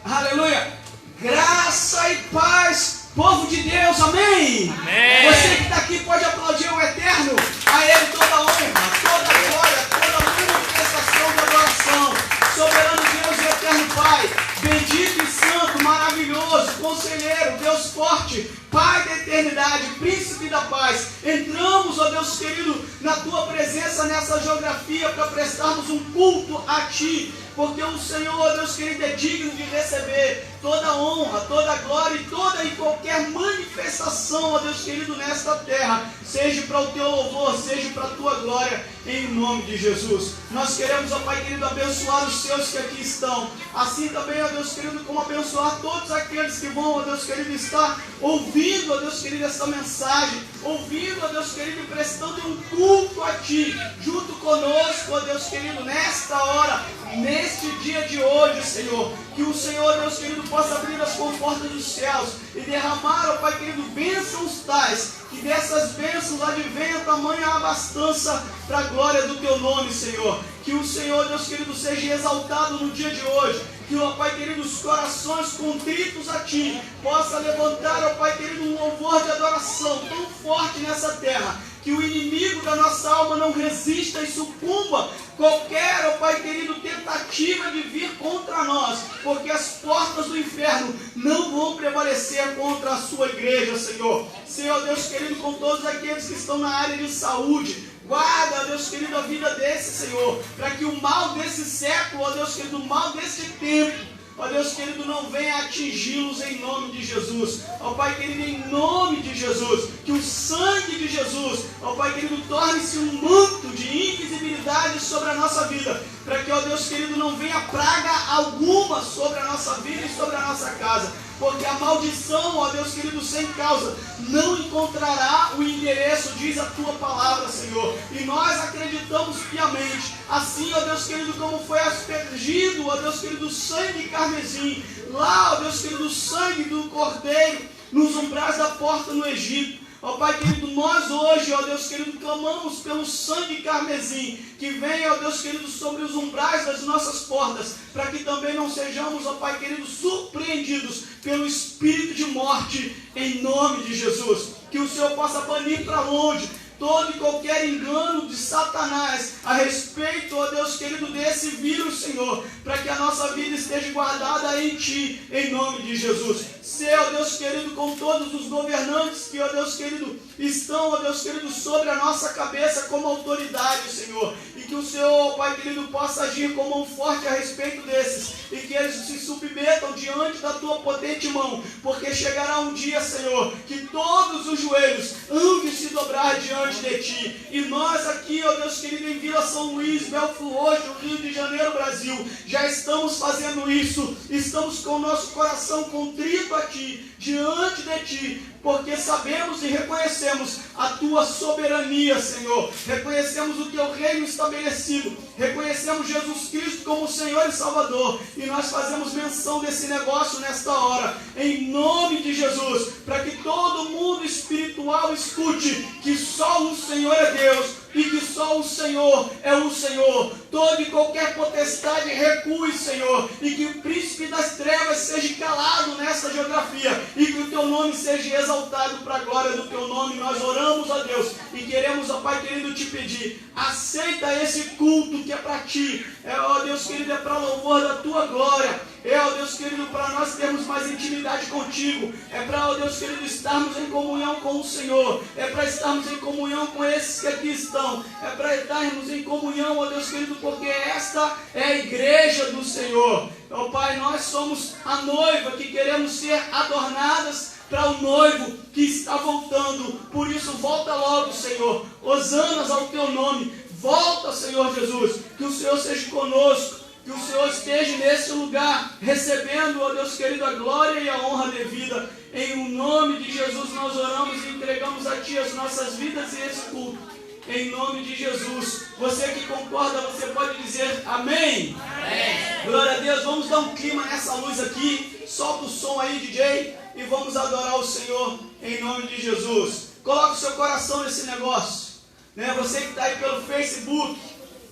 Aleluia. Graça e paz, povo de Deus, amém? Amém. Você que está aqui pode aplaudir o Eterno. A Ele toda honra, toda glória, toda manifestação de adoração. Soberano Deus e Eterno Pai, bendito e santo, maravilhoso, conselheiro, Deus forte, Pai da eternidade, príncipe da paz. Entramos, ó Deus querido, na tua presença nessa geografia para prestarmos um culto a ti, porque o Senhor, ó Deus querido, é digno de receber toda a honra, toda a glória e toda e qualquer manifestação, ó Deus querido, nesta terra, seja para o teu louvor, seja para a tua glória, em nome de Jesus. Nós queremos, ó Pai querido, abençoar os seus que aqui estão, assim também, ó Deus querido, como abençoar todos aqueles que vão, ó Deus querido, estar ouvindo, ó Deus querido, esta mensagem, ouvindo, ó Deus querido, e prestando um culto a ti, junto conosco, ó Deus querido, nesta hora, neste dia de hoje, Senhor, que o Senhor, Deus querido, possa abrir as comportas dos céus e derramar, ó Pai querido, bênçãos tais, que dessas bênçãos advenha tamanha abastança para a glória do teu nome, Senhor. Que o Senhor, Deus querido, seja exaltado no dia de hoje. Que, ó Pai querido, os corações contritos a Ti possa levantar, ó Pai querido, um louvor de adoração tão forte nessa terra, que o inimigo da nossa alma não resista e sucumba qualquer, ó Pai querido, tentativa de vir contra nós, porque as portas do inferno não vão prevalecer contra a sua igreja, Senhor. Senhor, Deus querido, com todos aqueles que estão na área de saúde, guarda, Deus querido, a vida desse, Senhor, para que o mal desse século, ó Deus querido, o mal desse tempo, ó Deus querido, não venha atingi-los em nome de Jesus. Ó Pai querido, em nome de Jesus, que o sangue de Jesus, ó Pai querido, torne-se um manto de invisibilidade sobre a nossa vida, para que, ó Deus querido, não venha praga alguma sobre a nossa vida e sobre a nossa casa, porque a maldição, ó Deus querido, sem causa, não encontrará o endereço, diz a tua palavra, Senhor, e nós acreditamos piamente, assim, ó Deus querido, como foi aspergido, ó Deus querido, sangue carmesim, lá, ó Deus querido, o sangue do cordeiro, nos umbrais da porta no Egito. Ó Pai querido, nós hoje, ó Deus querido, clamamos pelo sangue carmesim, que venha, ó Deus querido, sobre os umbrais das nossas portas, para que também não sejamos, ó Pai querido, surpreendidos pelo espírito de morte, em nome de Jesus. Que o Senhor possa banir para longe todo e qualquer engano de Satanás a respeito, ó Deus querido, desse vírus, Senhor, para que a nossa vida esteja guardada em Ti, em nome de Jesus. Ser, ó Deus querido, com todos os governantes que, ó Deus querido, estão, ó Deus querido, sobre a nossa cabeça como autoridade, Senhor, e que o Senhor, ó Pai querido, possa agir com mão forte a respeito desses, e que eles se submetam diante da Tua potente mão, porque chegará um dia, Senhor, que todos os joelhos hão de se dobrar diante de Ti, e nós aqui, ó Deus querido, em Vila São Luís, Belfo Roxo, Rio de Janeiro, Brasil, já estamos fazendo isso, estamos com o nosso coração contrito a Ti, diante de Ti, porque sabemos e reconhecemos a Tua soberania, Senhor, reconhecemos o Teu reino estabelecido, reconhecemos Jesus Cristo como Senhor e Salvador, e nós fazemos menção desse negócio nesta hora, em nome de Jesus, para que todo mundo espiritual escute que só o Senhor é Deus, e que só o Senhor é o Senhor. Toda e qualquer potestade recue, Senhor, e que o príncipe das trevas seja calado nessa geografia, e que o Teu nome seja exaltado para a glória do Teu nome. Nós oramos a Deus e queremos, ó Pai querido, te pedir, aceita esse culto que é para Ti, ó Deus querido, é para louvor da Tua glória, ó Deus querido, para nós termos mais intimidade contigo, é para, ó Deus querido, estarmos em comunhão com o Senhor, é para estarmos em comunhão com esses que aqui estão, é para estarmos em comunhão, ó Deus querido, porque esta é a igreja do Senhor. Ó Pai, nós somos a noiva que queremos ser adornadas para o noivo que está voltando, por isso volta logo, Senhor, hosanas ao Teu nome, volta, Senhor Jesus, que o Senhor seja conosco, que o Senhor esteja nesse lugar, recebendo, ó Deus querido, a glória e a honra devida. Em nome de Jesus nós oramos e entregamos a Ti as nossas vidas e esse culto. Em nome de Jesus. Você que concorda, você pode dizer amém? Amém. Glória a Deus. Vamos dar um clima nessa luz aqui. Solta o som aí, DJ, e vamos adorar o Senhor em nome de Jesus. Coloca o seu coração nesse negócio, né? Você que está aí pelo Facebook,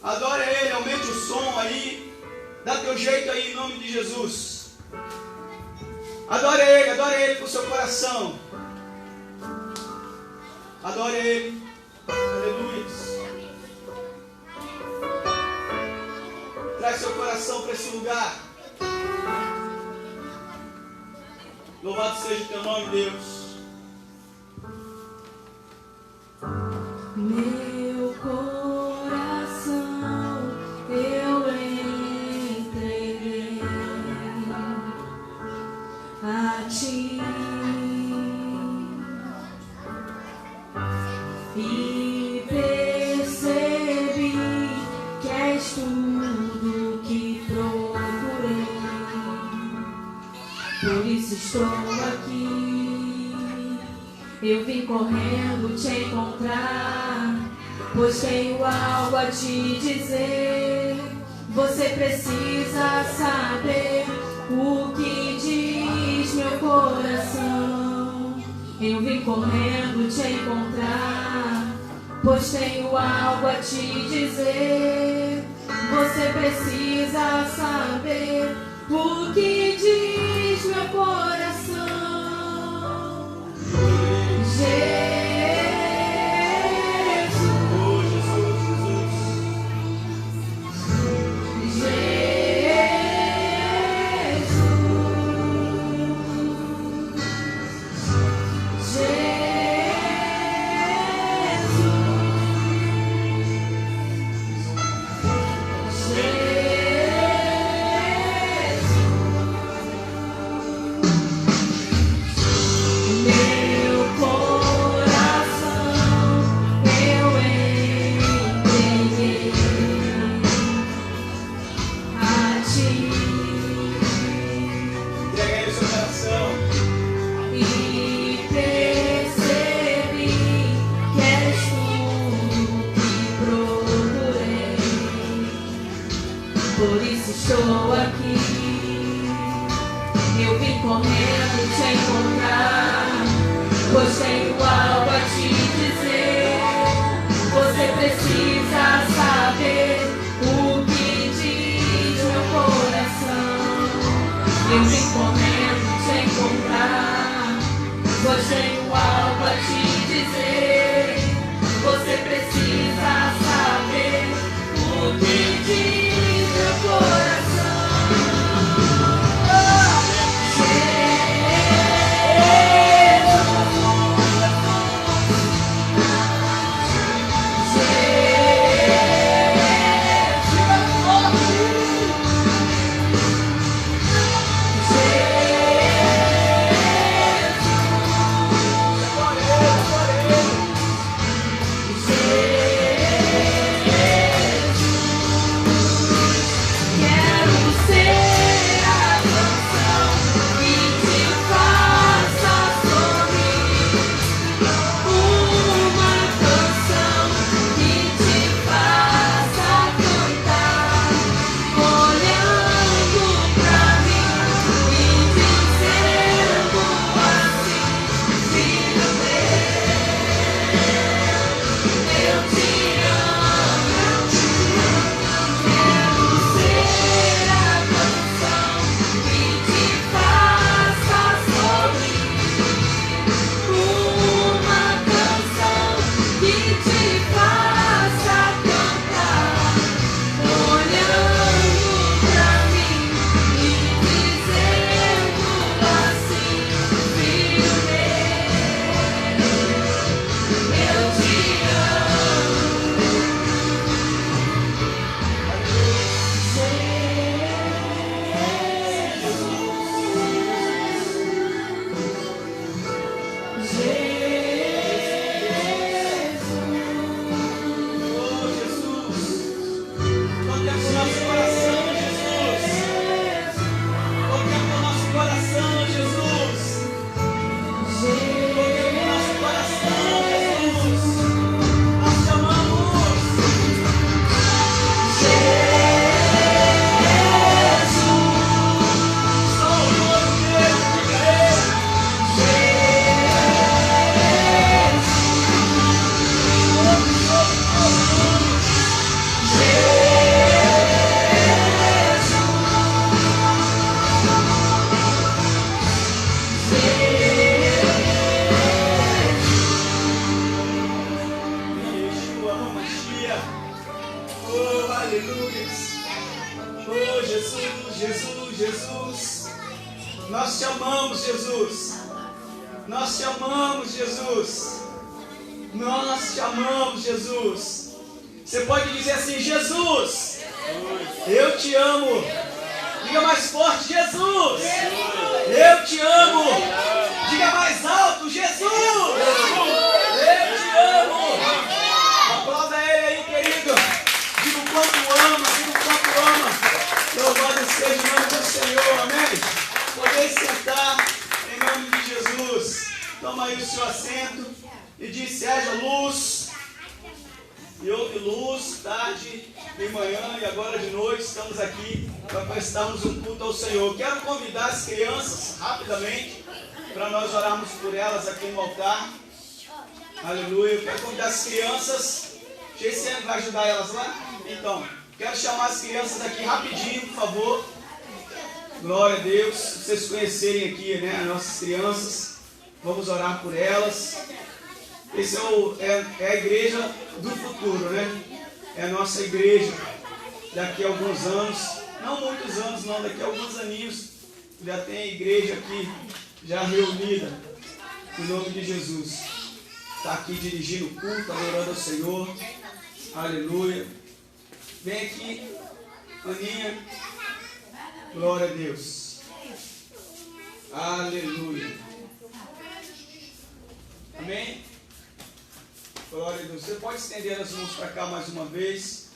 adore Ele, aumente o som aí. Dá teu jeito aí em nome de Jesus. Adore Ele com o seu coração. Adore Ele. Aleluia. Traz seu coração para esse lugar. Louvado seja o teu nome, Deus. Meu coração eu entreguei a ti e percebi que és tudo que procurei. Por isso estou aqui, eu vim correndo te encontrar, pois tenho algo a te dizer. Você precisa saber o que diz meu coração. Eu vim correndo te encontrar, pois tenho algo a te dizer. Você precisa saber o que diz meu coração. Por isso estou aqui, eu vim correndo te encontrar, pois tenho algo a te dizer. Você precisa saber o que diz meu coração. Eu vim correndo te encontrar, pois tenho algo a te dizer. Você precisa saber o que diz meu coração. Jesus, Jesus, Jesus. Nós te amamos, Jesus. Nós te amamos, Jesus. Nós te amamos, Jesus. Você pode dizer assim: Jesus, eu te amo. Diga mais forte: Jesus, eu te amo. Diga mais alto: Jesus, eu te amo. Aplauda ele aí, querido. Diga o quanto ama, diga o quanto ama. Louvado seja o nome do Senhor, amém? Podeis sentar em nome de Jesus. Toma aí o seu assento e diz: seja luz. E houve luz, tarde, de manhã e agora de noite. Estamos aqui para prestarmos um culto ao Senhor. Quero convidar as crianças rapidamente para nós orarmos por elas aqui no altar. Aleluia. Eu quero convidar as crianças. Geiciane vai ajudar elas lá? Então, quero chamar as crianças aqui rapidinho, por favor. Glória a Deus. Vocês conhecerem aqui, né, as nossas crianças. Vamos orar por elas. Esse é a igreja do futuro, né? É a nossa igreja daqui a alguns anos. Não muitos anos, não. Daqui a alguns aninhos já tem a igreja aqui já reunida. Em nome de Jesus. Está aqui dirigindo o culto, adorando ao Senhor. Aleluia. Vem aqui, Aninha. Glória a Deus. Aleluia. Amém? Glória a Deus. Você pode estender as mãos para cá mais uma vez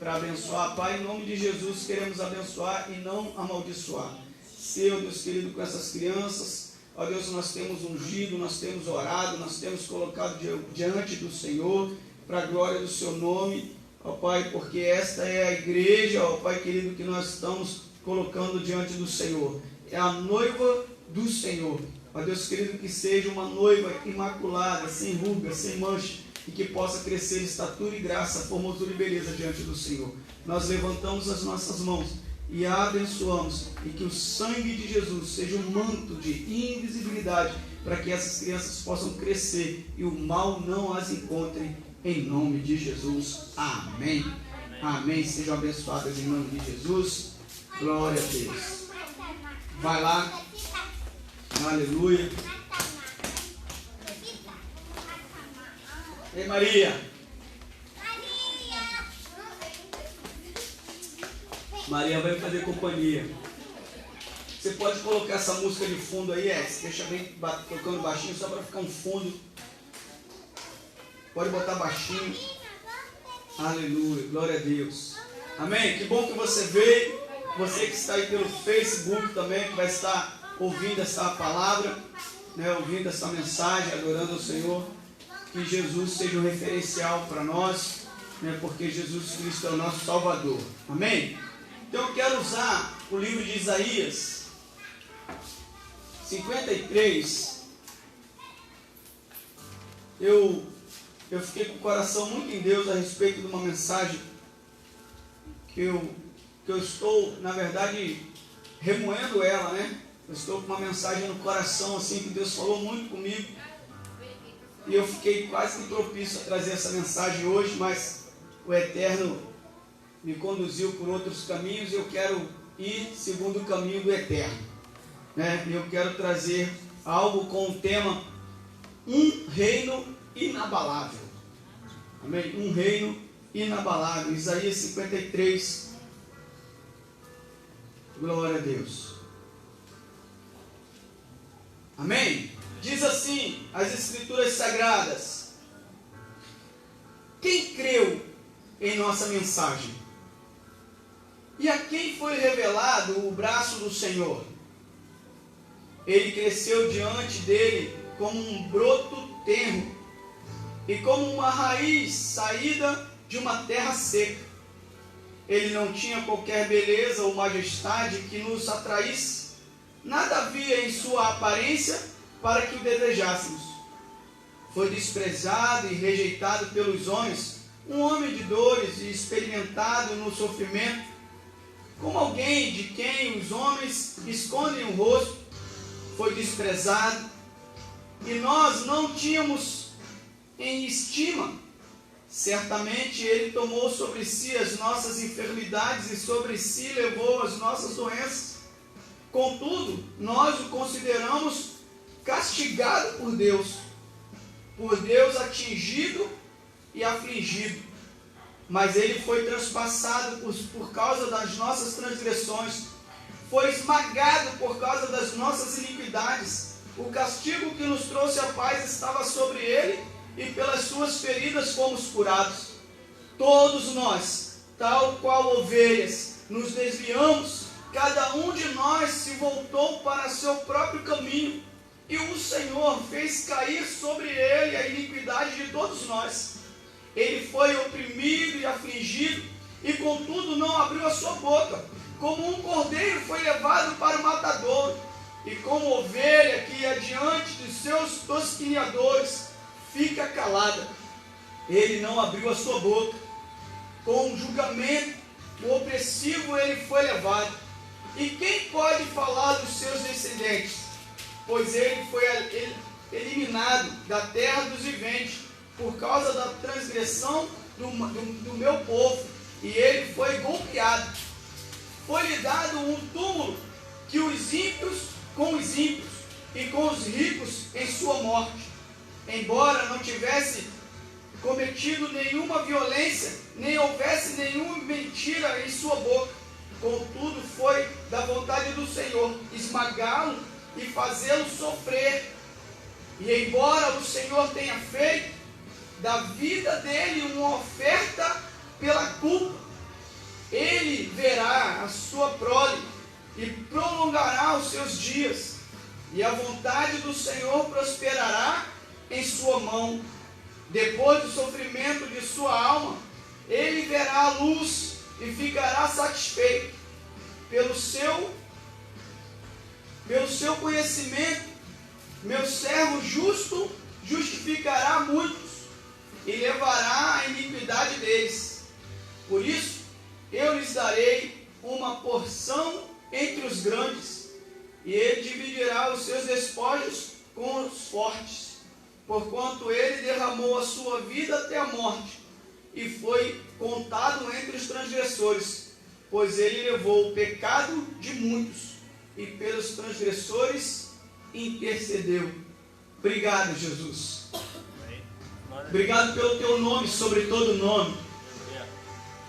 para abençoar. Pai, em nome de Jesus, queremos abençoar e não amaldiçoar. Seu Deus querido, com essas crianças, ó Deus, nós temos ungido, nós temos orado, nós temos colocado diante do Senhor, para a glória do seu nome, ó Pai, porque esta é a igreja, ó Pai querido, que nós estamos colocando diante do Senhor. É a noiva do Senhor. Ó Deus querido, que seja uma noiva imaculada, sem ruga, sem mancha, e que possa crescer em estatura e graça, formosura e beleza diante do Senhor. Nós levantamos as nossas mãos e a abençoamos, e que o sangue de Jesus seja um manto de invisibilidade para que essas crianças possam crescer e o mal não as encontre, em nome de Jesus. Amém. Amém. Sejam abençoadas em nome de Jesus. Glória a Deus. Vai lá. Aleluia. Ei, Maria. Maria vai fazer companhia. Você pode colocar essa música de fundo aí, deixa bem tocando baixinho, só para ficar um fundo. Pode botar baixinho. Aleluia, glória a Deus. Amém? Que bom que você veio. Você que está aí pelo Facebook também, que vai estar ouvindo essa palavra, né, ouvindo essa mensagem, adorando ao Senhor. Que Jesus seja um referencial para nós, né, porque Jesus Cristo é o nosso Salvador. Amém? Então eu quero usar o livro de Isaías 53. Eu fiquei com o coração muito em Deus a respeito de uma mensagem que eu estou, na verdade, remoendo ela, né? Eu estou com uma mensagem no coração, assim, que Deus falou muito comigo. E eu fiquei quase que propício a trazer essa mensagem hoje, mas o Eterno me conduziu por outros caminhos e eu quero ir segundo o caminho do Eterno, né? Eu quero trazer algo com o tema Um Reino Inabalável. Amém? Um reino inabalável. Isaías 53. Glória a Deus. Amém? Diz assim as Escrituras Sagradas: quem creu em nossa mensagem? E a quem foi revelado o braço do Senhor? Ele cresceu diante dele como um broto tenro e como uma raiz saída de uma terra seca. Ele não tinha qualquer beleza ou majestade que nos atraísse. Nada havia em sua aparência para que o desejássemos. Foi desprezado e rejeitado pelos homens, um homem de dores e experimentado no sofrimento, como alguém de quem os homens escondem o rosto. Foi desprezado e nós não tínhamos em estima. Certamente Ele tomou sobre si as nossas enfermidades e sobre si levou as nossas doenças. Contudo, nós o consideramos castigado por Deus atingido e afligido. Mas Ele foi transpassado por causa das nossas transgressões, foi esmagado por causa das nossas iniquidades. O castigo que nos trouxe a paz estava sobre Ele, e pelas suas feridas fomos curados. Todos nós, tal qual ovelhas, nos desviamos, cada um de nós se voltou para seu próprio caminho, e o Senhor fez cair sobre Ele a iniquidade de todos nós. Ele foi oprimido e afligido, e contudo não abriu a sua boca. Como um cordeiro foi levado para o matadouro, e como ovelha que ia diante de seus tosquilhadores fica calada, ele não abriu a sua boca. Com o julgamento, o opressivo ele foi levado. E quem pode falar dos seus descendentes? Pois ele foi eliminado da terra dos viventes, por causa da transgressão do meu povo, e ele foi golpeado. Foi-lhe dado um túmulo que os ímpios com os ímpios, e com os ricos em sua morte. Embora não tivesse cometido nenhuma violência, nem houvesse nenhuma mentira em sua boca, contudo foi da vontade do Senhor esmagá-lo e fazê-lo sofrer. E embora o Senhor tenha feito da vida dele uma oferta pela culpa, ele verá a sua prole e prolongará os seus dias, e a vontade do Senhor prosperará em sua mão. Depois do sofrimento de sua alma, ele verá a luz e ficará satisfeito. Pelo seu conhecimento, meu servo justo justificará muitos e levará a iniquidade deles. Por isso, eu lhes darei uma porção entre os grandes, e ele dividirá os seus despojos com os fortes. Porquanto ele derramou a sua vida até a morte, e foi contado entre os transgressores, pois ele levou o pecado de muitos, e pelos transgressores intercedeu. Obrigado, Jesus. Obrigado pelo teu nome sobre todo nome.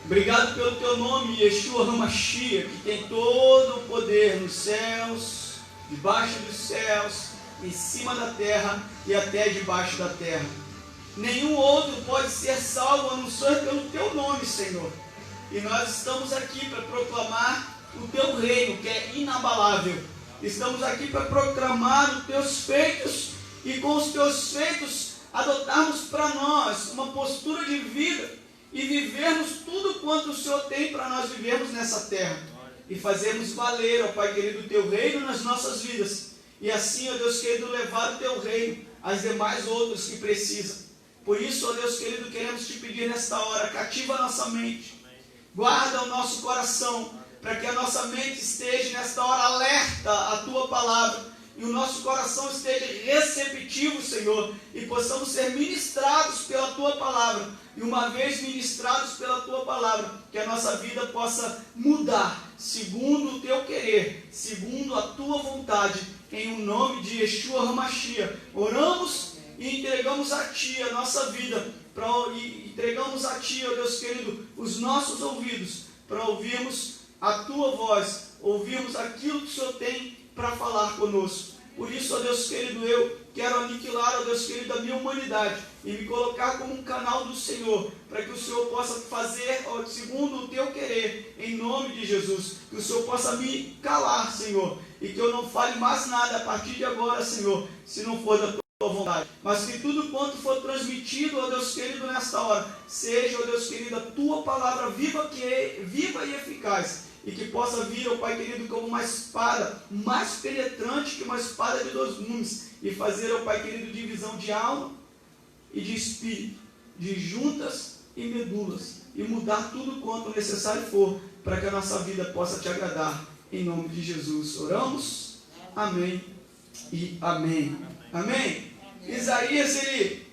Obrigado pelo teu nome, Yeshua HaMashiach, que tem todo o poder nos céus, debaixo dos céus, em cima da terra e até debaixo da terra. Nenhum outro pode ser salvo a não ser pelo teu nome, Senhor. E nós estamos aqui para proclamar o teu reino, que é inabalável. Estamos aqui para proclamar os teus feitos, e com os teus feitos adotarmos para nós uma postura de vida e vivermos tudo quanto o Senhor tem para nós vivermos nessa terra, e fazermos valer, ó Pai querido, o teu reino nas nossas vidas, e assim, ó Deus querido, levar o teu reino às demais outros que precisam. Por isso, ó Deus querido, queremos te pedir nesta hora, cativa a nossa mente, guarda o nosso coração, para que a nossa mente esteja nesta hora alerta à tua palavra, e o nosso coração esteja receptivo, Senhor, e possamos ser ministrados pela tua palavra. E uma vez ministrados pela tua palavra, que a nossa vida possa mudar segundo o teu querer, segundo a tua vontade, em o nome de Yeshua HaMashiach. Oramos e entregamos a ti a nossa vida, e entregamos a ti, ó Deus querido, os nossos ouvidos, para ouvirmos a tua voz, ouvirmos aquilo que o Senhor tem para falar conosco. Por isso, ó Deus querido, eu quero aniquilar, ó Deus querido, a minha humanidade e me colocar como um canal do Senhor, para que o Senhor possa fazer, ó, segundo o teu querer, em nome de Jesus. Que o Senhor possa me calar, Senhor, e que eu não fale mais nada a partir de agora, Senhor, se não for da tua vontade, mas que tudo quanto for transmitido, ó Deus querido, nesta hora, seja, ó Deus querido, a tua palavra viva e eficaz, e que possa vir, ó Pai querido, como uma espada mais penetrante que uma espada de 2 gumes, e fazer, ó Pai querido, divisão de alma e de espírito, de juntas e medulas, e mudar tudo quanto necessário for, para que a nossa vida possa te agradar, em nome de Jesus. Oramos, amém e amém. Amém. Isaías, ele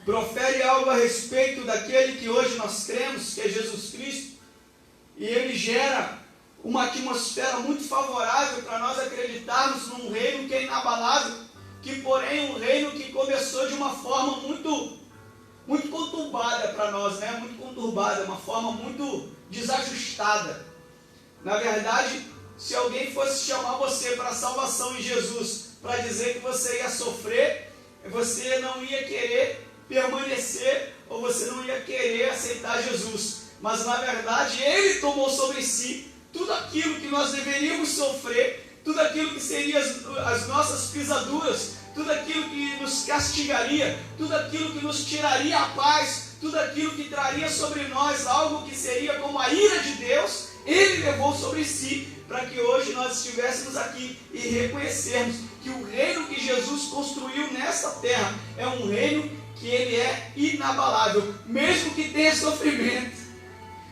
profere algo a respeito daquele que hoje nós cremos, que é Jesus Cristo, e ele gera uma atmosfera muito favorável para nós acreditarmos num reino que é inabalável, que porém um reino que começou de uma forma muito conturbada para nós, né? Muito conturbada, uma forma muito desajustada. Na verdade, se alguém fosse chamar você para a salvação em Jesus, para dizer que você ia sofrer, você não ia querer permanecer, ou você não ia querer aceitar Jesus. Mas na verdade, Ele tomou sobre si tudo aquilo que nós deveríamos sofrer, tudo aquilo que seria as nossas pisaduras, tudo aquilo que nos castigaria, tudo aquilo que nos tiraria a paz, tudo aquilo que traria sobre nós algo que seria como a ira de Deus, Ele levou sobre si, para que hoje nós estivéssemos aqui e reconhecermos que o reino que Jesus construiu nesta terra é um reino que ele é inabalável, mesmo que tenha sofrimento,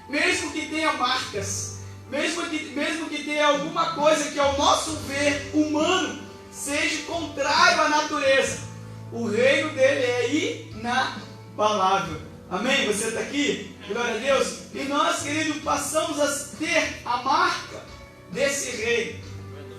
mesmo que tenha marcas, mesmo que tenha alguma coisa que ao nosso ver humano seja contrário à natureza, o reino dele é inabalável. Amém? Você está aqui? Glória a Deus. E nós, queridos, passamos a ter a marca desse reino.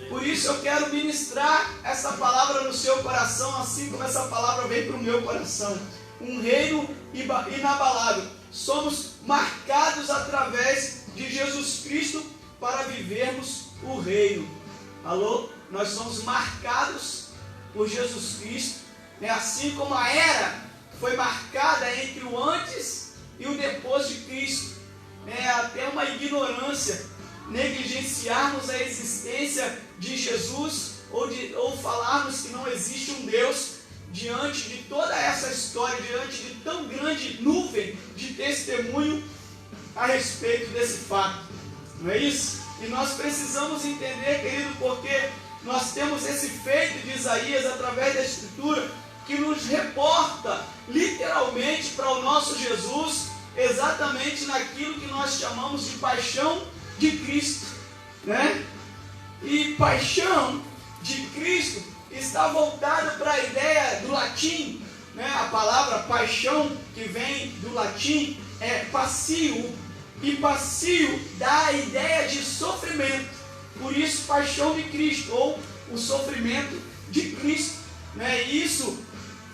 Por isso eu quero ministrar essa palavra no seu coração, assim como essa palavra vem para o meu coração. Um reino inabalável. Somos marcados através de Jesus Cristo para vivermos o reino. Alô? Nós somos marcados por Jesus Cristo, né? Assim como a era foi marcada entre o antes e o depois de Cristo, né? Até uma ignorância negligenciarmos a existência de Jesus ou falarmos que não existe um Deus diante de toda essa história, diante de tão grande nuvem de testemunho a respeito desse fato. Não é isso? E nós precisamos entender, querido, porque nós temos esse feito de Isaías através da Escritura que nos reporta literalmente para o nosso Jesus exatamente naquilo que nós chamamos de paixão de Cristo, né? E paixão de Cristo está voltada para a ideia do latim, né? A palavra paixão, que vem do latim, é passio, e passio dá a ideia de sofrimento. Por isso, paixão de Cristo, ou o sofrimento de Cristo, né? E isso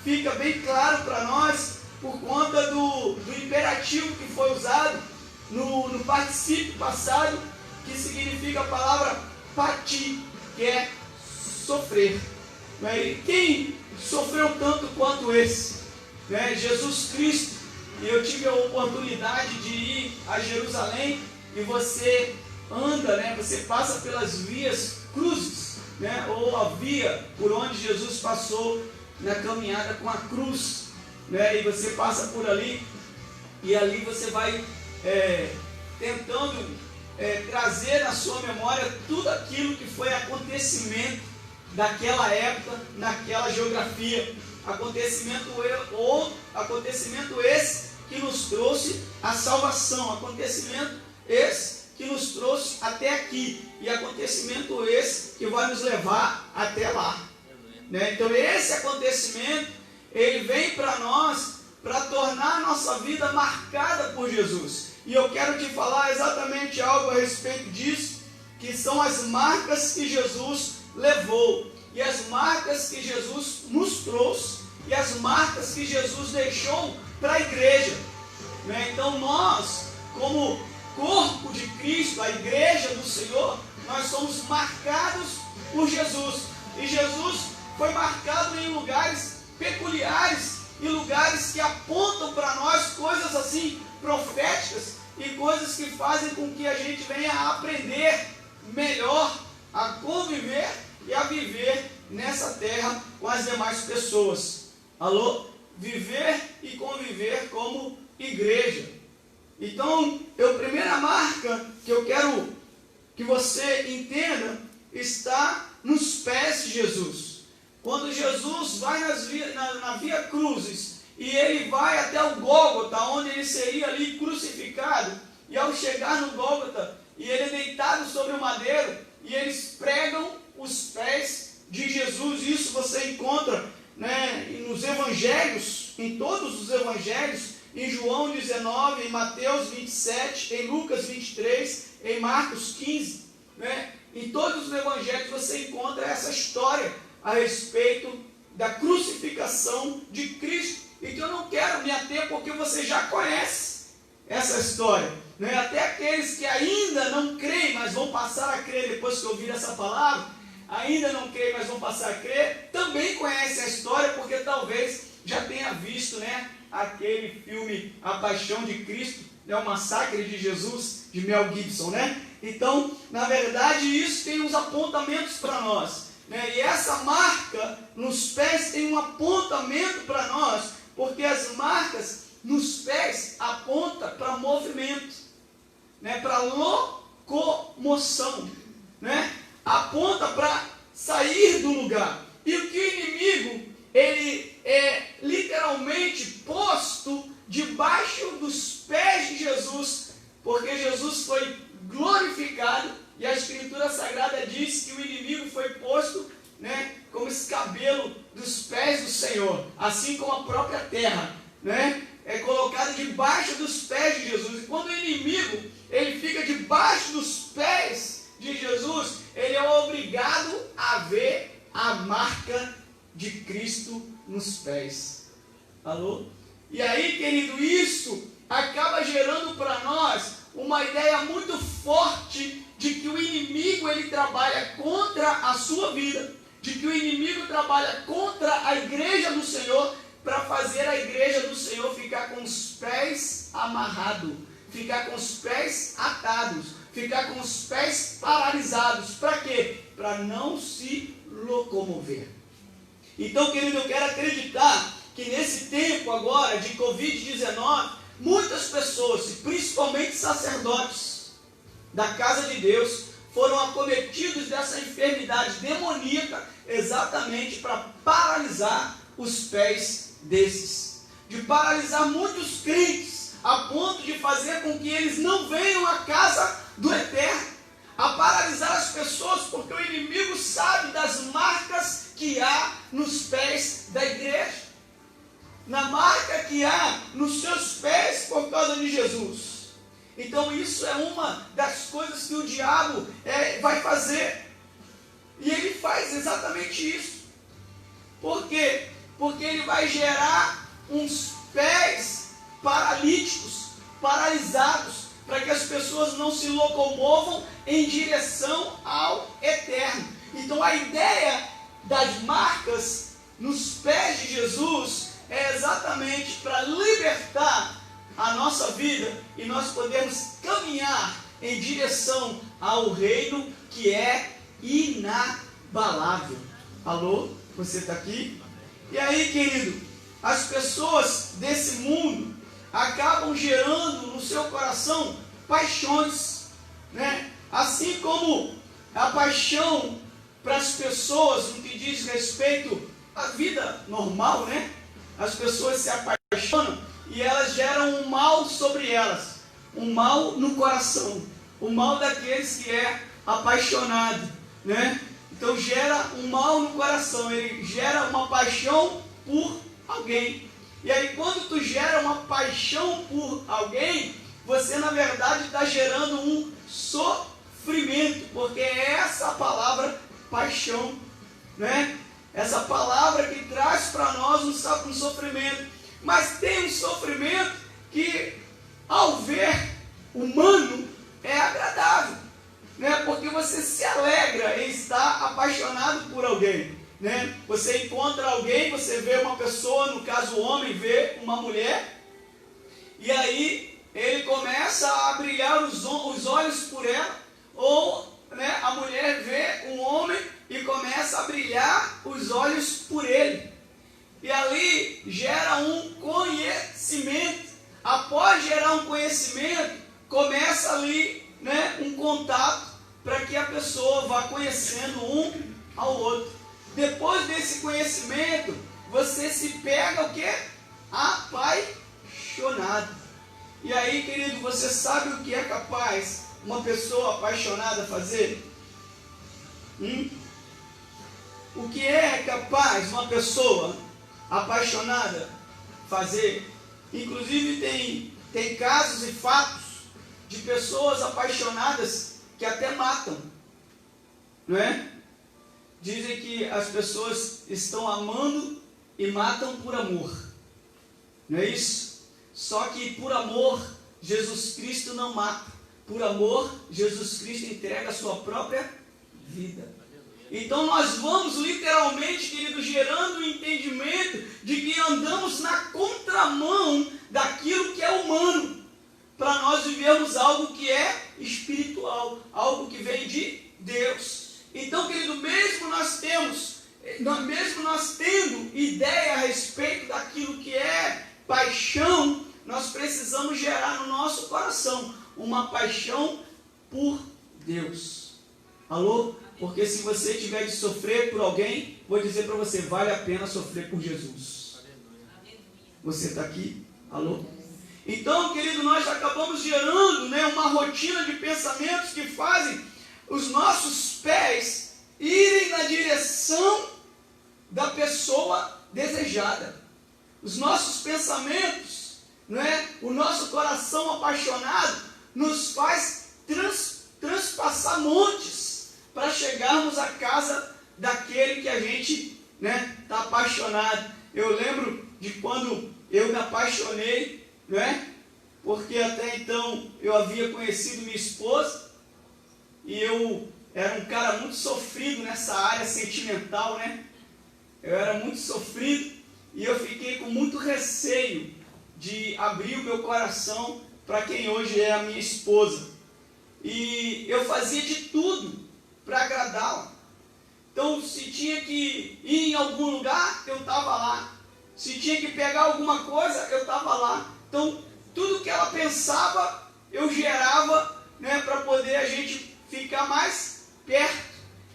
fica bem claro para nós por conta do imperativo que foi usado no particípio passado, que significa a palavra pati, que é sofrer. E quem sofreu tanto quanto esse? Jesus Cristo. E eu tive a oportunidade de ir a Jerusalém, e você anda, você passa pelas vias cruzes, ou a via por onde Jesus passou na caminhada com a cruz, e você passa por ali, e ali você vai tentando trazer na sua memória tudo aquilo que foi acontecimento daquela época, naquela geografia, acontecimento esse que nos trouxe a salvação, acontecimento esse que nos trouxe até aqui, e acontecimento esse que vai nos levar até lá. Então esse acontecimento, ele vem para nós para tornar a nossa vida marcada por Jesus. E eu quero te falar exatamente algo a respeito disso, que são as marcas que Jesus levou, e as marcas que Jesus nos trouxe, e as marcas que Jesus deixou para a igreja. Então nós, como corpo de Cristo, a igreja do Senhor, nós somos marcados por Jesus. E Jesus foi marcado em lugares peculiares, em lugares que apontam para nós coisas assim proféticas, e coisas que fazem com que a gente venha a aprender melhor, a conviver e a viver nessa terra com as demais pessoas. Alô? Viver e conviver como igreja. Então, a primeira marca que eu quero que você entenda está nos pés de Jesus. Quando Jesus vai na Via Cruzes, e ele vai até o Gólgota, onde ele seria ali crucificado, e ao chegar no Gólgota, e ele é deitado sobre o madeiro, e eles pregam os pés de Jesus. Isso você encontra nos evangelhos, em todos os evangelhos, em João 19, em Mateus 27, em Lucas 23, em Marcos 15, né? Em todos os evangelhos você encontra essa história a respeito da crucificação de Cristo. Então eu não quero me ater porque você já conhece essa história, né? Até aqueles que ainda não creem, mas vão passar a crer depois que ouvir essa palavra, ainda não creem, mas vão passar a crer, também conhecem a história porque talvez já tenha visto, né, aquele filme A Paixão de Cristo, né, o Massacre de Jesus, de Mel Gibson, né? Então, na verdade, isso tem uns apontamentos para nós, né? E essa marca nos pés tem um apontamento para nós, porque as marcas nos pés apontam para movimento, né? Para locomoção, né? Aponta para sair do lugar. E o que o inimigo, ele é literalmente posto debaixo dos pés de Jesus, porque Jesus foi glorificado, e a Escritura Sagrada diz que o inimigo foi posto, né, como escabelo dos pés do Senhor, assim como a própria terra, né, é colocada debaixo dos pés de Jesus. E quando o inimigo ele fica debaixo dos pés de Jesus, ele é obrigado a ver a marca de Cristo nos pés. Alô? E aí, querido, isso acaba gerando para nós uma ideia muito forte de que o inimigo ele trabalha contra a sua vida, de que o inimigo trabalha contra a igreja do Senhor, para fazer a igreja do Senhor ficar com os pés amarrados, ficar com os pés atados, ficar com os pés paralisados. Para quê? Para não se locomover. Então, querido, eu quero acreditar que nesse tempo agora de Covid-19, muitas pessoas, principalmente sacerdotes da casa de Deus, foram acometidos dessa enfermidade demoníaca exatamente para paralisar os pés desses, de paralisar muitos crentes a ponto de fazer com que eles não venham à casa do Eterno, a paralisar as pessoas, porque o inimigo sabe das marcas que há nos pés da igreja, na marca que há nos seus pés por causa de Jesus. Então isso é uma das coisas que o diabo vai fazer, e ele faz exatamente isso. Por quê? Porque ele vai gerar uns pés paralíticos, paralisados, para que as pessoas não se locomovam em direção ao Eterno. Então a ideia das marcas nos pés de Jesus é exatamente para libertar a nossa vida e nós podemos caminhar em direção ao reino que é inabalável. Alô? Você está aqui? E aí, querido, as pessoas desse mundo acabam gerando no seu coração paixões, né? Assim como a paixão para as pessoas no que diz respeito à vida normal, né? As pessoas se apaixonam e elas geram um mal sobre elas, um mal no coração, o mal daqueles que é apaixonado, né? Então gera um mal no coração, ele gera uma paixão por alguém. E aí quando tu gera uma paixão por alguém, você na verdade está gerando um sofrimento, porque é essa a palavra paixão, né? Essa palavra que traz para nós um sofrimento. Mas tem um sofrimento que, ao ver humano, é agradável, né? Porque você se alegra em estar apaixonado por alguém, né? Você encontra alguém, você vê uma pessoa, no caso o homem vê uma mulher, e aí ele começa a brilhar os olhos por ela, ou, né, a mulher vê um homem e começa a brilhar os olhos por ele. E ali gera um conhecimento. Após gerar um conhecimento, começa ali, né, um contato para que a pessoa vá conhecendo um ao outro. Depois desse conhecimento, você se pega o quê? Apaixonado. E aí, querido, você sabe o que é capaz uma pessoa apaixonada fazer? O que é capaz uma pessoa apaixonada fazer. Inclusive tem casos e fatos de pessoas apaixonadas que até matam, não é? Dizem que as pessoas estão amando e matam por amor, não é isso? Só que por amor Jesus Cristo não mata, por amor Jesus Cristo entrega a sua própria vida. Então nós vamos literalmente, querido, gerando o entendimento de que andamos na contramão daquilo que é humano, para nós vivermos algo que é espiritual, algo que vem de Deus. Então, querido, mesmo nós tendo ideia a respeito daquilo que é paixão, nós precisamos gerar no nosso coração uma paixão por Deus. Alô? Porque se você tiver de sofrer por alguém, vou dizer para você, vale a pena sofrer por Jesus. Você está aqui? Alô? Então, querido, nós acabamos gerando, né, uma rotina de pensamentos que fazem os nossos pés irem na direção da pessoa desejada. Os nossos pensamentos, né, o nosso coração apaixonado nos faz transpassar montes para chegarmos à casa daquele que a gente está apaixonado. Eu lembro de quando eu me apaixonei, porque até então eu havia conhecido minha esposa e eu era um cara muito sofrido nessa área sentimental, eu era muito sofrido e eu fiquei com muito receio de abrir o meu coração para quem hoje é a minha esposa. E eu fazia de tudo para agradá-la. Então, se tinha que ir em algum lugar, eu estava lá. Se tinha que pegar alguma coisa, eu estava lá. Então, tudo que ela pensava, eu gerava, para poder a gente ficar mais perto.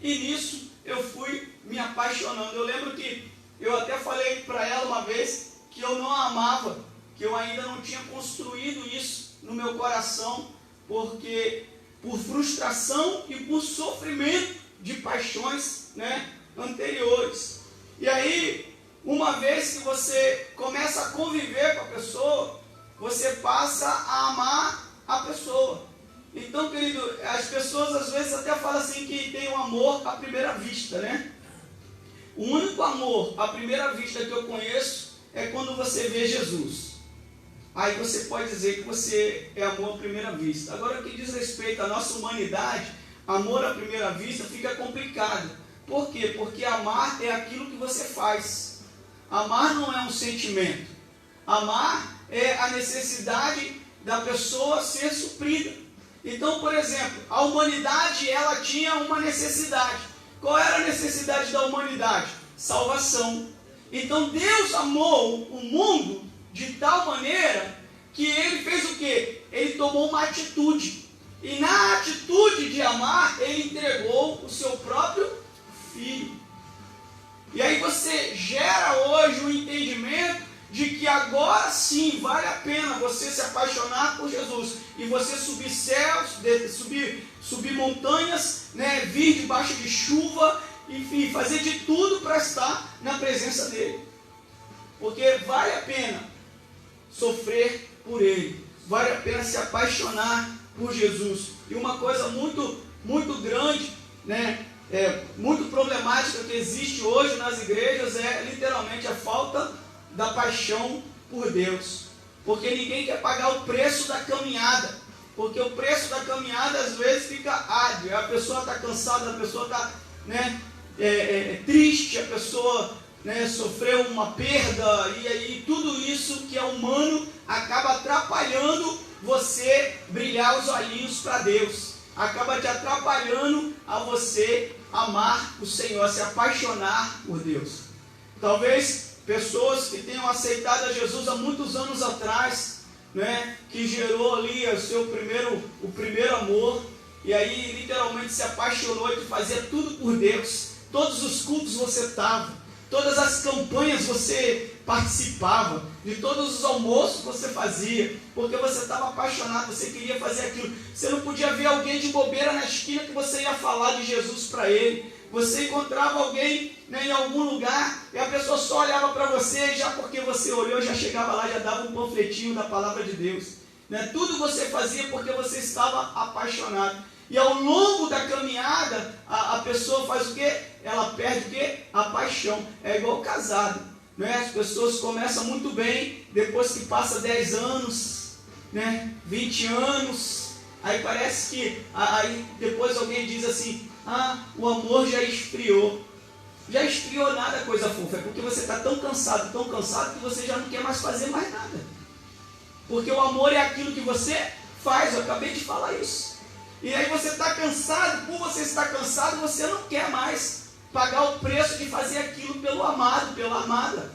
E nisso, eu fui me apaixonando. Eu lembro que eu até falei para ela uma vez que eu não a amava, que eu ainda não tinha construído isso no meu coração, porque por frustração e por sofrimento de paixões anteriores. E aí, uma vez que você começa a conviver com a pessoa, você passa a amar a pessoa. Então, querido, as pessoas às vezes até falam assim que tem um amor à primeira vista, O único amor à primeira vista que eu conheço é quando você vê Jesus. Aí você pode dizer que você é amor à primeira vista. Agora, o que diz respeito à nossa humanidade, amor à primeira vista fica complicado. Por quê? Porque amar é aquilo que você faz. Amar não é um sentimento. Amar é a necessidade da pessoa ser suprida. Então, por exemplo, a humanidade, ela tinha uma necessidade. Qual era a necessidade da humanidade? Salvação. Então, Deus amou o mundo de tal maneira que ele fez o quê? Ele tomou uma atitude. E na atitude de amar, ele entregou o seu próprio filho. E aí você gera hoje um entendimento de que agora sim vale a pena você se apaixonar por Jesus. E você subir céus, subir montanhas, vir debaixo de chuva, enfim, fazer de tudo para estar na presença dele. Porque vale a pena sofrer por ele, vale a pena se apaixonar por Jesus. E uma coisa muito, muito grande, muito problemática que existe hoje nas igrejas é literalmente a falta da paixão por Deus. Porque ninguém quer pagar o preço da caminhada, porque o preço da caminhada às vezes fica árduo, a pessoa está cansada, a pessoa está triste, a pessoa sofreu uma perda, e aí tudo isso que é humano acaba atrapalhando você brilhar os olhinhos para Deus, acaba te atrapalhando a você amar o Senhor, a se apaixonar por Deus. Talvez pessoas que tenham aceitado a Jesus há muitos anos atrás, que gerou ali o primeiro amor, e aí literalmente se apaixonou e fazia tudo por Deus. Todos os cultos você estava, todas as campanhas você participava, de todos os almoços você fazia, porque você estava apaixonado, você queria fazer aquilo. Você não podia ver alguém de bobeira na esquina que você ia falar de Jesus para ele. Você encontrava alguém, né, em algum lugar e a pessoa só olhava para você, já porque você olhou, já chegava lá, já dava um panfletinho da palavra de Deus. Né? Tudo você fazia porque você estava apaixonado. E ao longo da caminhada, a pessoa faz o quê? Ela perde o quê? A paixão. É igual casado. Né? As pessoas começam muito bem, depois que passa 10 anos, né? 20 anos, aí parece que aí depois alguém diz assim, o amor já esfriou. Já esfriou nada, coisa fofa, é porque você está tão cansado que você já não quer mais fazer mais nada. Porque o amor é aquilo que você faz, eu acabei de falar isso. E aí você está cansado, por você estar cansado, você não quer mais pagar o preço de fazer aquilo pelo amado, pela amada.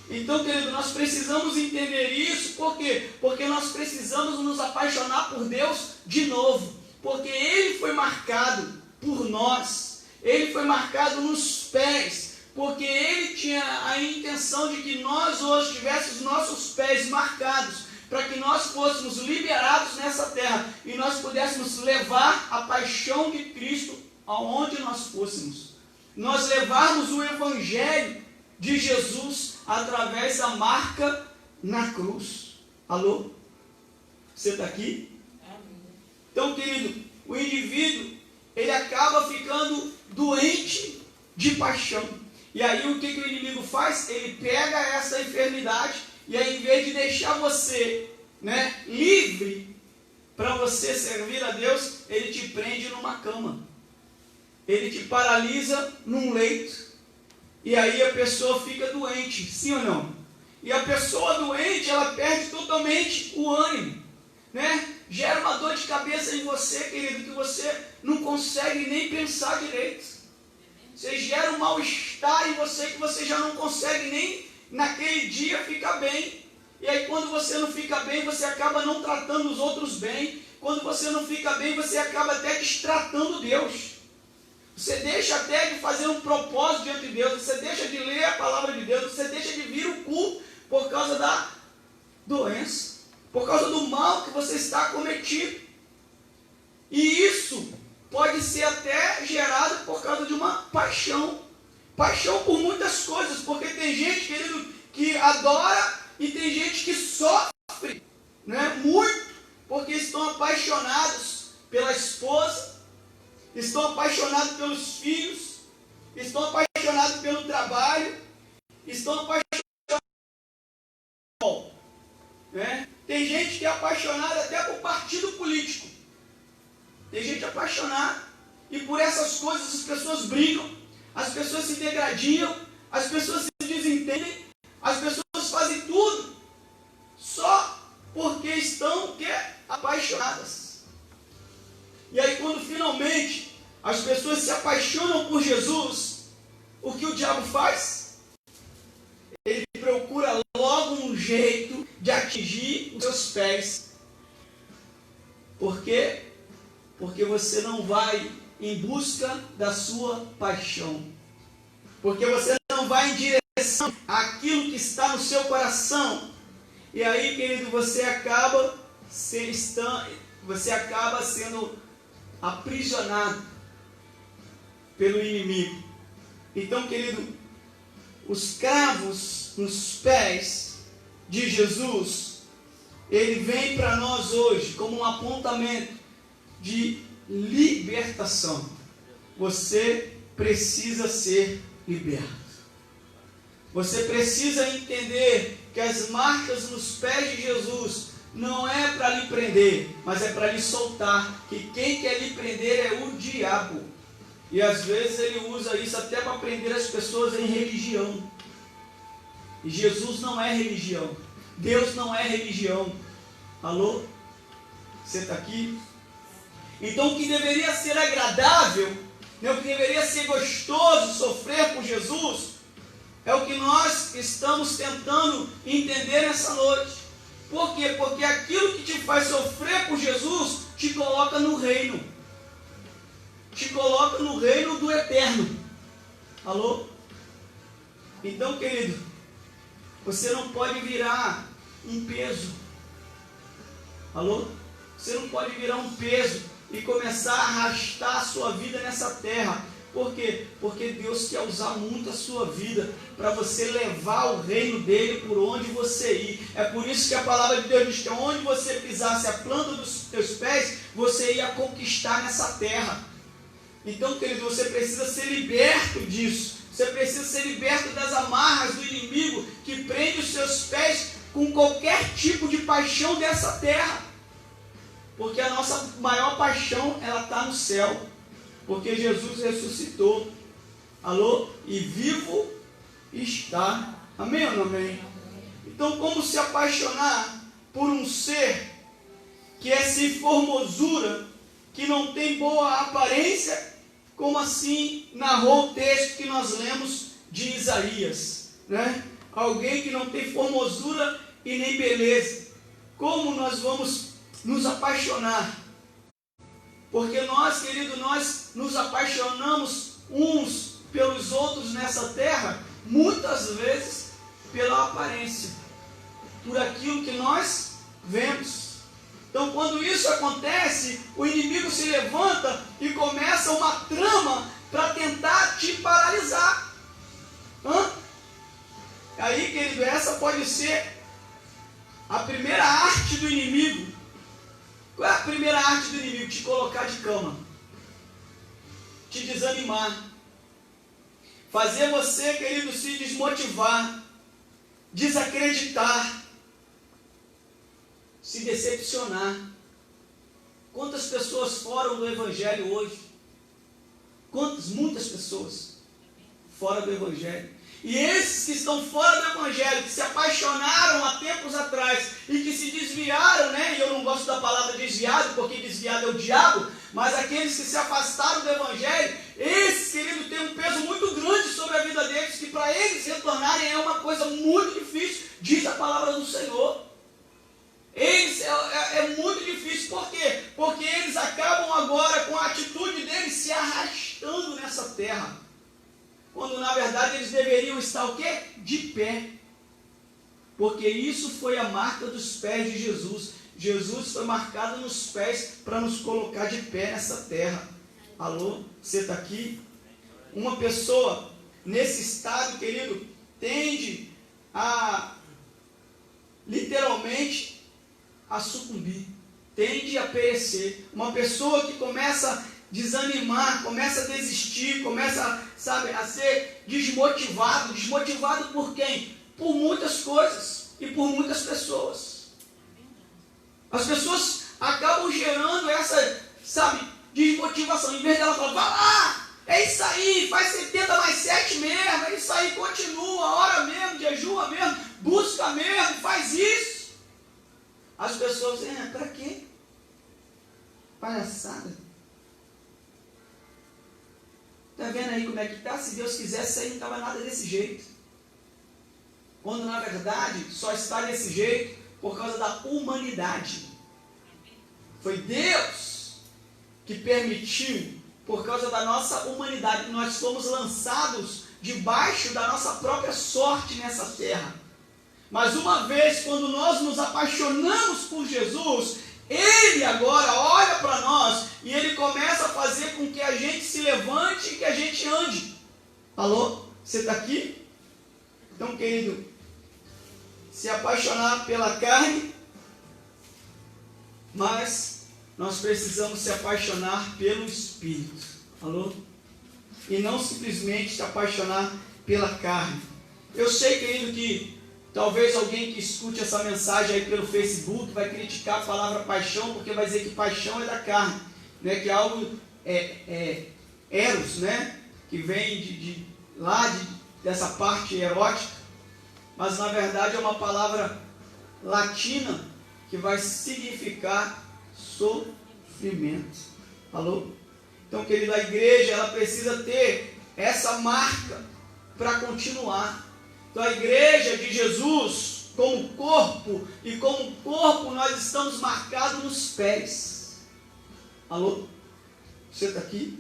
Então, querido, nós precisamos entender isso, por quê? Porque nós precisamos nos apaixonar por Deus de novo. Porque Ele foi marcado por nós, Ele foi marcado nos pés, porque Ele tinha a intenção de que nós hoje tivéssemos nossos pés marcados, para que nós fôssemos liberados nessa terra e nós pudéssemos levar a paixão de Cristo aonde nós fôssemos. Nós levarmos o Evangelho de Jesus através da marca na cruz. Alô? Você está aqui? Então, querido, o indivíduo, ele acaba ficando doente de paixão. E aí o que o inimigo faz? Ele pega essa enfermidade e aí, em vez de deixar você, né, livre para você servir a Deus, ele te prende numa cama. Ele te paralisa num leito. E aí a pessoa fica doente, sim ou não? E a pessoa doente, ela perde totalmente o ânimo, né? Gera uma dor de cabeça em você, querido, que você não consegue nem pensar direito. Você gera um mal-estar em você que você já não consegue nem naquele dia ficar bem. E aí quando você não fica bem, você acaba não tratando os outros bem. Quando você não fica bem, você acaba até destratando Deus. Você deixa até de fazer um propósito diante de Deus. Você deixa de ler a palavra de Deus. Você deixa de vir o culto por causa da doença, por causa do mal que você está cometido. E isso pode ser até gerado por causa de uma paixão. Paixão por muitas coisas, porque tem gente, querido, que adora e tem gente que sofre, né, muito, porque estão apaixonados pela esposa, estão apaixonados pelos filhos, estão apaixonados pelo trabalho, estão apaixonados pelo, né? Tem gente que é apaixonada até por partido político. Tem gente apaixonada e por essas coisas as pessoas brigam, as pessoas se degradiam, as pessoas se desentendem, as pessoas fazem tudo só porque estão apaixonadas. E aí quando finalmente as pessoas se apaixonam por Jesus, o que o diabo faz? Ele procura logo um jeito de atingir os seus pés. Por quê? Porque você não vai em busca da sua paixão. Porque você não vai em direção àquilo que está no seu coração. E aí, querido, você acaba sendo aprisionado pelo inimigo. Então, querido, os cravos nos pés de Jesus, ele vem para nós hoje como um apontamento de libertação. Você precisa ser liberto. Você precisa entender que as marcas nos pés de Jesus não é para lhe prender, mas é para lhe soltar. Que quem quer lhe prender é o diabo. E às vezes ele usa isso até para prender as pessoas em religião. E Jesus não é religião. Deus não é religião. Alô? Você está aqui? Então o que deveria ser agradável, né, o que deveria ser gostoso sofrer por Jesus, é o que nós estamos tentando entender nessa noite. Por quê? Porque aquilo que te faz sofrer por Jesus te coloca no reino. Te coloca no reino do eterno. Alô? Então, querido, você não pode virar um peso. Alô? Você não pode virar um peso e começar a arrastar a sua vida nessa terra, Por quê? Porque Deus quer usar muito a sua vida para você levar o reino dele por onde você ir. É por isso que a palavra de Deus diz que onde você pisasse a planta dos teus pés, você ia conquistar nessa terra. Então, querido, você precisa ser liberto disso. Você precisa ser liberto das amarras do inimigo que prende os seus pés com qualquer tipo de paixão dessa terra. Porque a nossa maior paixão, ela está no céu. Porque Jesus ressuscitou. Alô? E vivo está. Amém ou não amém? Então, como se apaixonar por um ser que é sem formosura, que não tem boa aparência, como assim narrou o texto que nós lemos de Isaías, né? Alguém que não tem formosura e nem beleza. Como nós vamos nos apaixonar? Porque nós, querido, nós nos apaixonamos uns pelos outros nessa terra, muitas vezes pela aparência, por aquilo que nós vemos. Então, quando isso acontece, o inimigo se levanta e começa uma trama para tentar te paralisar. Aí, querido, essa pode ser a primeira arte do inimigo. Qual é a primeira arte do inimigo? Te colocar de cama, te desanimar, fazer você, querido, se desmotivar, desacreditar, se decepcionar. Quantas pessoas fora do Evangelho hoje? Muitas pessoas fora do Evangelho. E esses que estão fora do Evangelho, que se apaixonaram há tempos atrás e que se desviaram, né? E eu não gosto da palavra desviado, porque desviado é o diabo, mas aqueles que se afastaram do Evangelho, esses, queridos, têm um peso muito grande sobre a vida deles, que para eles retornarem é uma coisa muito difícil, diz a palavra do Senhor. Eles é muito difícil, por quê? Porque eles acabam agora com a atitude deles se arrastando nessa terra. Quando na verdade eles deveriam estar o quê? De pé. Porque isso foi a marca dos pés de Jesus. Jesus foi marcado nos pés para nos colocar de pé nessa terra. Alô? Você está aqui? Uma pessoa nesse estado, querido, tende a literalmente a sucumbir, tende a perecer. Uma pessoa que começa a desanimar, começa a desistir, começa, sabe, a ser desmotivado. Desmotivado por quem? Por muitas coisas e por muitas pessoas. As pessoas acabam gerando essa, sabe, desmotivação. Em vez dela falar, vai lá, é isso aí, faz 70 mais 7 mesmo, é isso aí, continua, ora mesmo, jejua mesmo, busca mesmo, faz isso. As pessoas dizem, para quê? Palhaçada. Está vendo aí como é que está? Se Deus quisesse, aí não estava nada desse jeito. Quando na verdade só está desse jeito por causa da humanidade. Foi Deus que permitiu, por causa da nossa humanidade, que nós fomos lançados debaixo da nossa própria sorte nessa terra. Mas uma vez, quando nós nos apaixonamos por Jesus, Ele agora olha para nós e Ele começa a fazer com que a gente se levante e que a gente ande. Alô? Você está aqui? Então, querido, se apaixonar pela carne, mas nós precisamos se apaixonar pelo Espírito. Alô? E não simplesmente se apaixonar pela carne. Eu sei, querido, que talvez alguém que escute essa mensagem aí pelo Facebook vai criticar a palavra paixão, porque vai dizer que paixão é da carne, né? Que é algo eros, né? Que vem dessa parte erótica, mas na verdade é uma palavra latina que vai significar sofrimento. Alô? Então, querido, a igreja ela precisa ter essa marca para continuar. Então, a igreja de Jesus, como corpo, e como corpo nós estamos marcados nos pés. Alô? Você está aqui?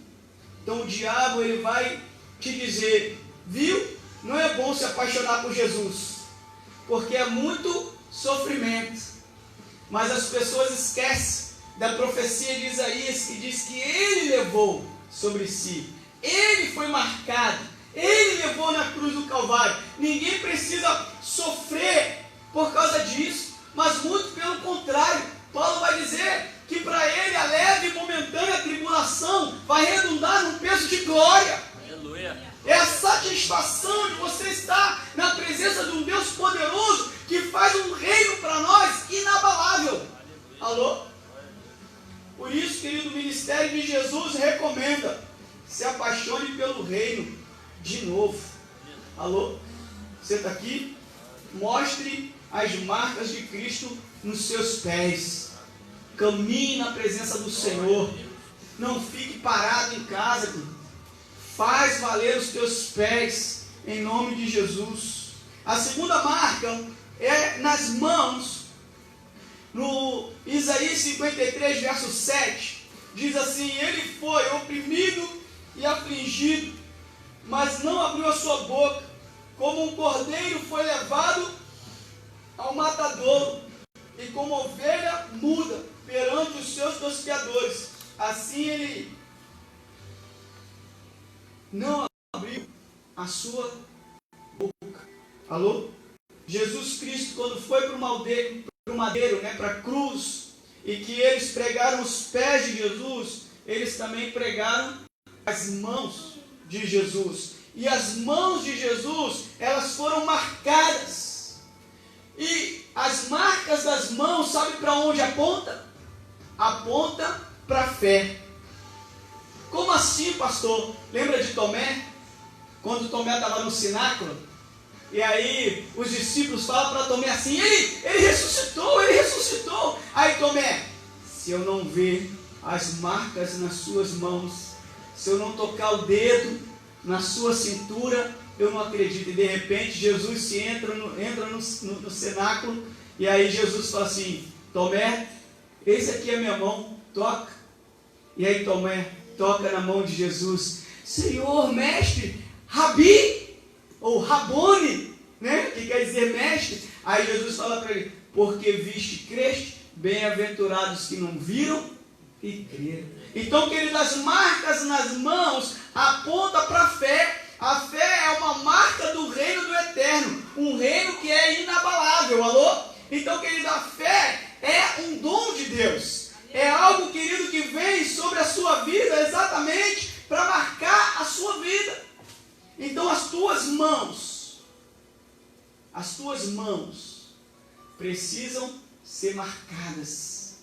Então, o diabo ele vai te dizer, viu? Não é bom se apaixonar por Jesus, porque é muito sofrimento. Mas as pessoas esquecem da profecia de Isaías, que diz que Ele levou sobre si Ele foi marcado, Ele levou na cruz do Calvário. Ninguém precisa sofrer por causa disso, mas muito pelo contrário. Paulo vai dizer que para ele a leve e momentânea tribulação vai redundar num peso de glória. Aleluia. É a satisfação de você estar na presença de um Deus poderoso que faz um reino para nós inabalável. Alô? Por isso, querido, o ministério de Jesus recomenda: se apaixone pelo reino de novo. Alô? Você está aqui? Mostre as marcas de Cristo nos seus pés. Caminhe na presença do Senhor. Não fique parado em casa. Faz valer os teus pés em nome de Jesus. A segunda marca é nas mãos. No Isaías 53, verso 7, diz assim: ele foi oprimido e afligido, mas não abriu a sua boca. Como um cordeiro foi levado ao matadouro, e como ovelha muda perante os seus tosqueadores, assim ele não abriu a sua boca. Alô? Jesus Cristo, quando foi para o madeiro, para a cruz, e que eles pregaram os pés de Jesus, eles também pregaram as mãos de Jesus. E as mãos de Jesus, elas foram marcadas. E as marcas das mãos, sabe para onde aponta? Aponta para a fé. Como assim, pastor? Lembra de Tomé? Quando Tomé estava no cenáculo, e aí os discípulos falam para Tomé assim: ele ressuscitou, ele ressuscitou. Aí Tomé: se eu não ver as marcas nas suas mãos, se eu não tocar o dedo na sua cintura, eu não acredito. E de repente Jesus entra no cenáculo, e aí Jesus fala assim: Tomé, esse aqui é a minha mão, toca. E aí Tomé toca na mão de Jesus: Senhor, mestre, Rabi, ou Rabone, que quer dizer mestre. Aí Jesus fala para ele: porque viste, creste, bem-aventurados que não viram e creram. Então, querido, as marcas nas mãos apontam para a fé. A fé é uma marca do reino do eterno, um reino que é inabalável. Alô? Então, querido, a fé é um dom de Deus. É algo, querido, que vem sobre a sua vida exatamente para marcar a sua vida. Então as tuas mãos precisam ser marcadas.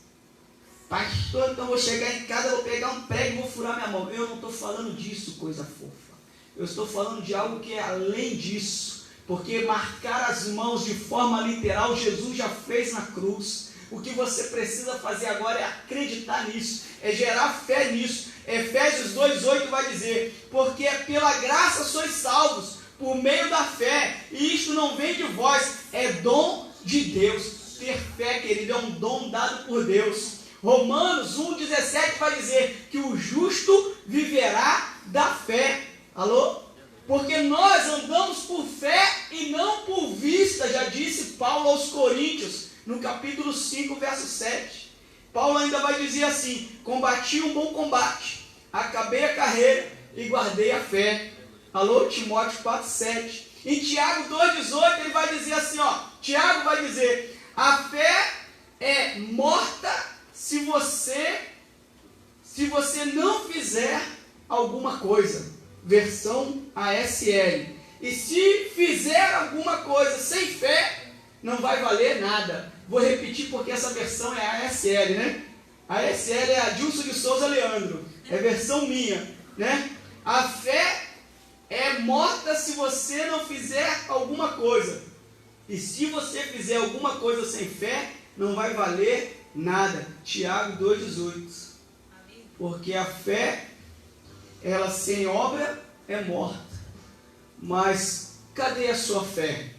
Pastor, então vou chegar em casa, vou pegar um prego e vou furar minha mão. Eu não estou falando disso, coisa fofa. Eu estou falando de algo que é além disso. Porque marcar as mãos de forma literal, Jesus já fez na cruz. O que você precisa fazer agora é acreditar nisso, é gerar fé nisso. Efésios 2,8 vai dizer: porque pela graça sois salvos, por meio da fé, e isto não vem de vós, é dom de Deus. Ter fé, querido, é um dom dado por Deus. Romanos 1,17 vai dizer que o justo viverá da fé. Alô? Porque nós andamos por fé e não por vista, já disse Paulo aos Coríntios, no capítulo 5, verso 7. Paulo ainda vai dizer assim: combati um bom combate, acabei a carreira e guardei a fé. Alô, Timóteo 4, 7. Em Tiago 2,18 ele vai dizer assim, Tiago vai dizer: a fé é morta se você não fizer alguma coisa. Versão ASL. E se fizer alguma coisa sem fé, não vai valer nada. Vou repetir porque essa versão é a ASL, A ASL é a Adilson de Souza Leandro. É versão minha, A fé é morta se você não fizer alguma coisa. E se você fizer alguma coisa sem fé, não vai valer nada. Tiago 2,18. Porque a fé, ela sem obra é morta. Mas cadê a sua fé?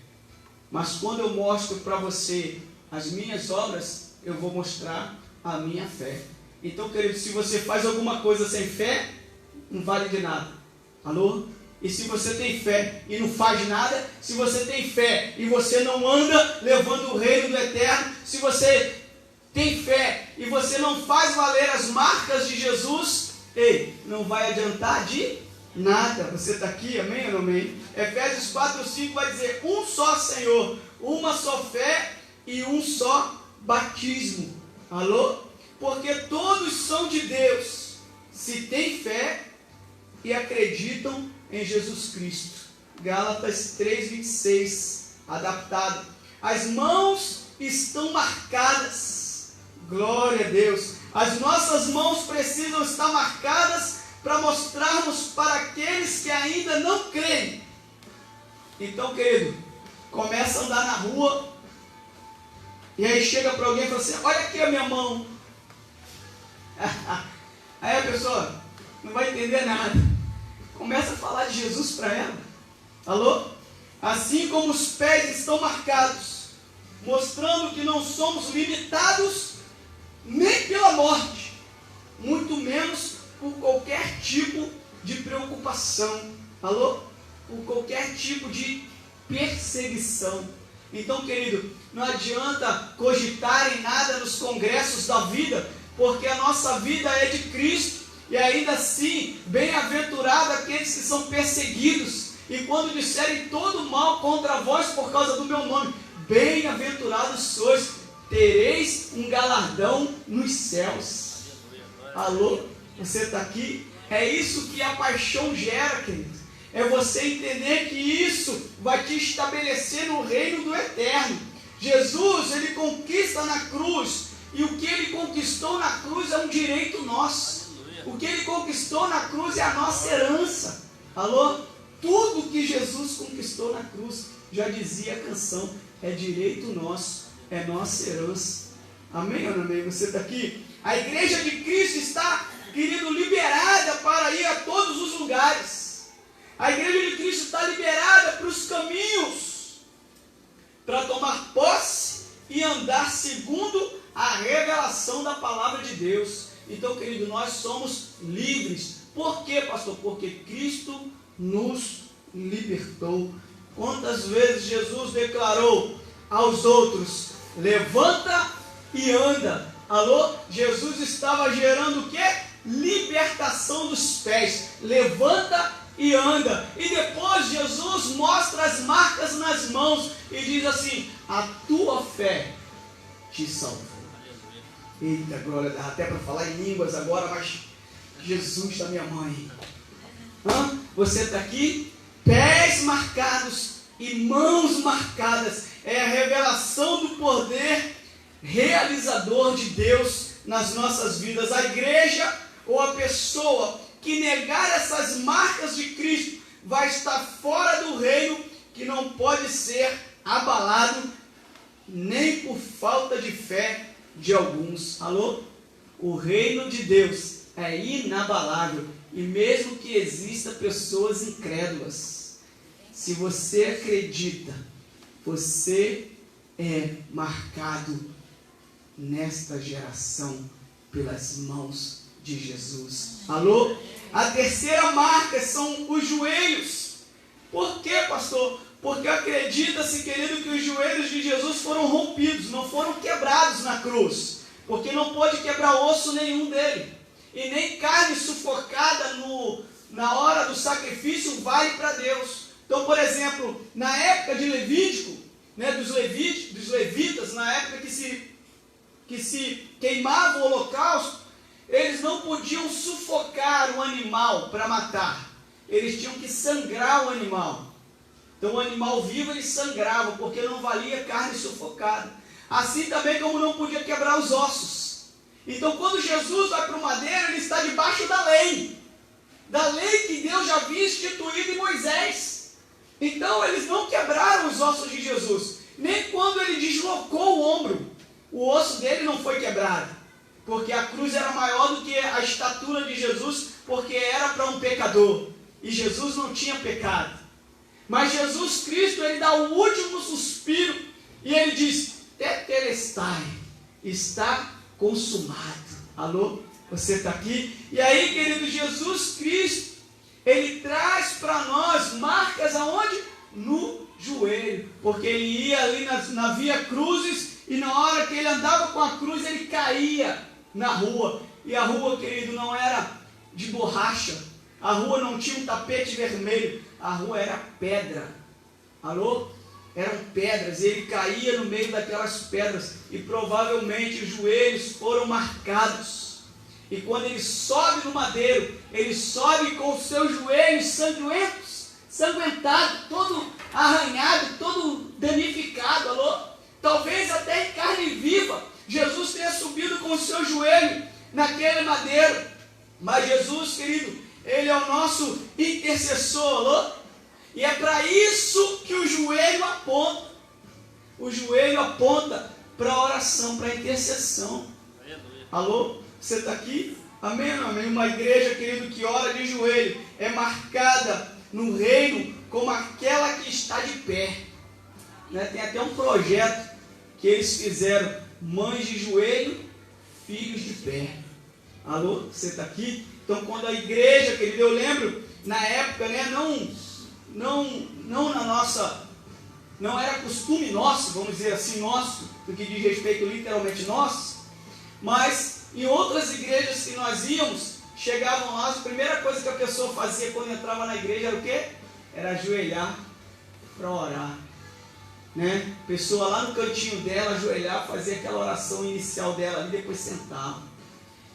Mas quando eu mostro para você as minhas obras, eu vou mostrar a minha fé. Então, querido, se você faz alguma coisa sem fé, não vale de nada. Alô? E se você tem fé e não faz nada, se você tem fé e você não anda levando o reino do eterno, se você tem fé e você não faz valer as marcas de Jesus, não vai adiantar de nada. Você está aqui, amém ou não amém? Efésios 4:5 vai dizer: um só Senhor, uma só fé e um só batismo. Alô? Porque todos são de Deus, se têm fé e acreditam em Jesus Cristo. Gálatas 3:26, adaptado. As mãos estão marcadas. Glória a Deus. As nossas mãos precisam estar marcadas para mostrarmos para aqueles que ainda não creem. Então, querido, começa a andar na rua e aí chega para alguém e fala assim: olha aqui a minha mão. Aí a pessoa não vai entender nada. Começa a falar de Jesus para ela. Alô? Assim como os pés estão marcados, mostrando que não somos limitados nem pela morte, muito menos por qualquer tipo de preocupação. Alô? Por qualquer tipo de perseguição. Então, querido, não adianta cogitar em nada nos congressos da vida, porque a nossa vida é de Cristo, e ainda assim, bem-aventurado aqueles que são perseguidos, e quando disserem todo mal contra vós por causa do meu nome, bem-aventurados sois, tereis um galardão nos céus. Alô? Você está aqui? É isso que a paixão gera, querido. É você entender que isso vai te estabelecer no reino do eterno. Jesus, ele conquista na cruz, e o que ele conquistou na cruz é um direito nosso. O que ele conquistou na cruz é a nossa herança. Alô? Tudo que Jesus conquistou na cruz, já dizia a canção, é direito nosso, é nossa herança. Amém ou não amém? Você está aqui? A igreja de Cristo está, querido, liberada para ir a todos os lugares. A igreja de Cristo está liberada para os caminhos, para tomar posse e andar segundo a revelação da palavra de Deus. Então, querido, nós somos livres. Por quê, pastor? Porque Cristo nos libertou. Quantas vezes Jesus declarou aos outros: levanta e anda. Alô? Jesus estava gerando o quê? Libertação dos pés. Levanta e anda. E depois Jesus mostra as marcas nas mãos e diz assim: a tua fé te salvou. Eita, glória, dá até para falar em línguas agora, mas Jesus da minha mãe. Você está aqui? Pés marcados e mãos marcadas. É a revelação do poder realizador de Deus nas nossas vidas. A igreja ou a pessoa que negar essas marcas de Cristo vai estar fora do reino, que não pode ser abalado nem por falta de fé de alguns. Alô? O reino de Deus é inabalável, e mesmo que exista pessoas incrédulas, se você acredita, você é marcado nesta geração pelas mãos de Jesus. Alô? A terceira marca são os joelhos. Por quê, pastor? Porque acredita-se, querido, que os joelhos de Jesus foram rompidos, não foram quebrados na cruz, porque não pôde quebrar osso nenhum dele, e nem carne sufocada na hora do sacrifício vale para Deus. Então, por exemplo, na época de Levítico, né, dos levitas, na época que se queimava o holocausto, eles não podiam sufocar o animal para matar, eles tinham que sangrar o animal. Então o animal vivo ele sangrava, porque não valia carne sufocada. Assim também como não podia quebrar os ossos. Então quando Jesus vai para o madeiro, ele está debaixo da lei que Deus já havia instituído em Moisés. Então eles não quebraram os ossos de Jesus, nem quando ele deslocou o ombro, o osso dele não foi quebrado, porque a cruz era maior do que a estatura de Jesus, porque era para um pecador, e Jesus não tinha pecado. Mas Jesus Cristo, ele dá o último suspiro, e ele diz: tetelestai, está consumado. Alô? Você está aqui? E aí, querido, Jesus Cristo, ele traz para nós marcas aonde? No joelho, porque ele ia ali na via cruzes, e na hora que ele andava com a cruz, ele caía na rua, e a rua, querido, não era de borracha, A rua não tinha um tapete vermelho, a rua era pedra. Alô? Eram pedras, ele caía no meio daquelas pedras e provavelmente os joelhos foram marcados. E quando ele sobe no madeiro, ele sobe com os seus joelhos sanguentados, todo arranhado, todo danificado. Alô? Talvez até em carne viva, Jesus tenha subido com o seu joelho naquele madeiro. Mas Jesus, querido, ele é o nosso intercessor. Alô? E é para isso que o joelho aponta. O joelho aponta para a oração, para a intercessão. Alô? Você está aqui? Amém ou não amém? Uma igreja, querido, que ora de joelho é marcada no reino como aquela que está de pé. Né? Tem até um projeto que eles fizeram: mães de joelho, filhos de pé. Alô? Você está aqui? Então, quando a igreja, querido, eu lembro, na época, né, não na nossa, não era costume nosso, vamos dizer assim, nosso, no que diz respeito literalmente nosso, mas em outras igrejas que nós íamos, chegavam lá, a primeira coisa que a pessoa fazia quando entrava na igreja era o quê? Era ajoelhar para orar, né? A pessoa lá no cantinho dela, ajoelhar, fazia aquela oração inicial dela e depois sentava.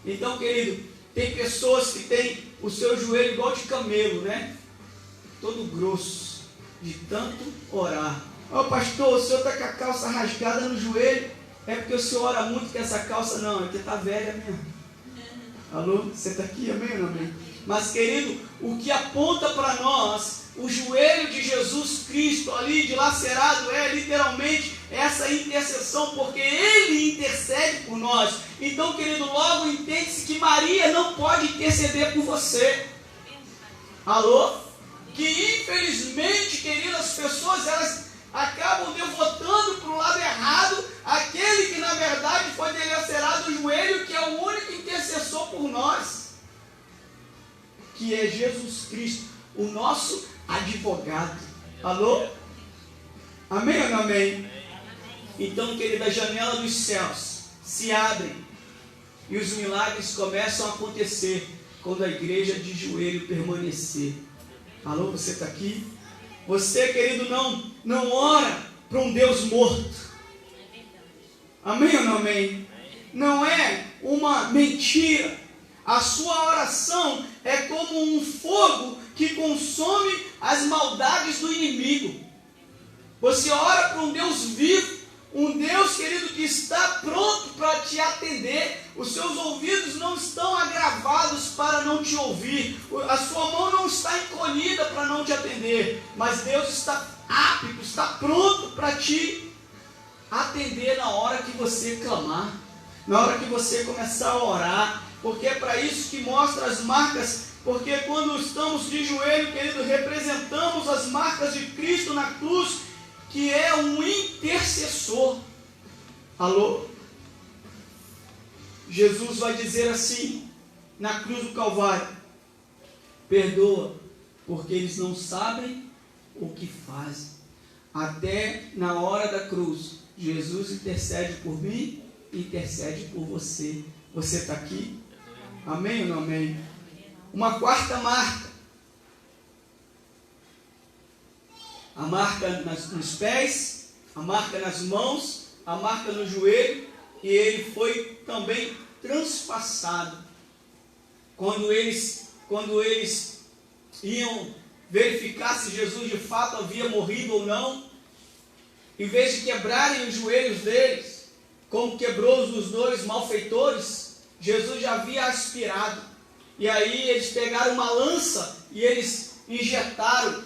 Então, querido, tem pessoas que têm o seu joelho igual de camelo, né? Todo grosso, de tanto orar. Ó, pastor, o senhor está com a calça rasgada no joelho, é porque o senhor ora muito com essa calça? Não, é porque está velha mesmo. Alô? Você está aqui? Amém ou não amém? Mas, querido, o que aponta para nós, o joelho de Jesus Cristo ali dilacerado, é literalmente essa intercessão, porque Ele intercede por nós. Então, querido, logo entende-se que Maria não pode interceder por você. Alô? Que infelizmente, querido, as pessoas elas acabam devotando para o lado errado aquele que na verdade foi dilacerado o joelho, que é o único intercessor por nós, que é Jesus Cristo, o nosso advogado. Alô? Amém ou não amém? Então, querido, a janela dos céus se abrem e os milagres começam a acontecer quando a igreja de joelho permanecer. Alô, você está aqui? Você, querido, não ora para um Deus morto. Amém ou não amém? Não é uma mentira. A sua oração é como um fogo que consome as maldades do inimigo. Você ora para um Deus vivo, um Deus, querido, que está pronto para te atender. Os seus ouvidos não estão agravados para não te ouvir. A sua mão não está encolhida para não te atender. Mas Deus está apto, está pronto para te atender na hora que você clamar, na hora que você começar a orar. Porque é para isso que mostra as marcas. Porque quando estamos de joelho, querido, representamos as marcas de Cristo na cruz, que é um intercessor. Alô? Jesus vai dizer assim, na cruz do Calvário: perdoa, porque eles não sabem o que fazem. Até na hora da cruz, Jesus intercede por mim, intercede por você. Você está aqui? Amém ou não amém? Uma quarta marca. A marca nos pés, a marca nas mãos, a marca no joelho, e ele foi também transpassado. Quando eles iam verificar se Jesus de fato havia morrido ou não, em vez de quebrarem os joelhos deles, como quebrou os dos dois malfeitores, Jesus já havia aspirado. E aí eles pegaram uma lança e eles injetaram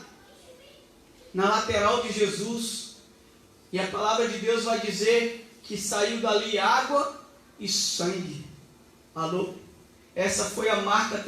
na lateral de Jesus, e a palavra de Deus vai dizer que saiu dali água e sangue. Alô? Essa foi a marca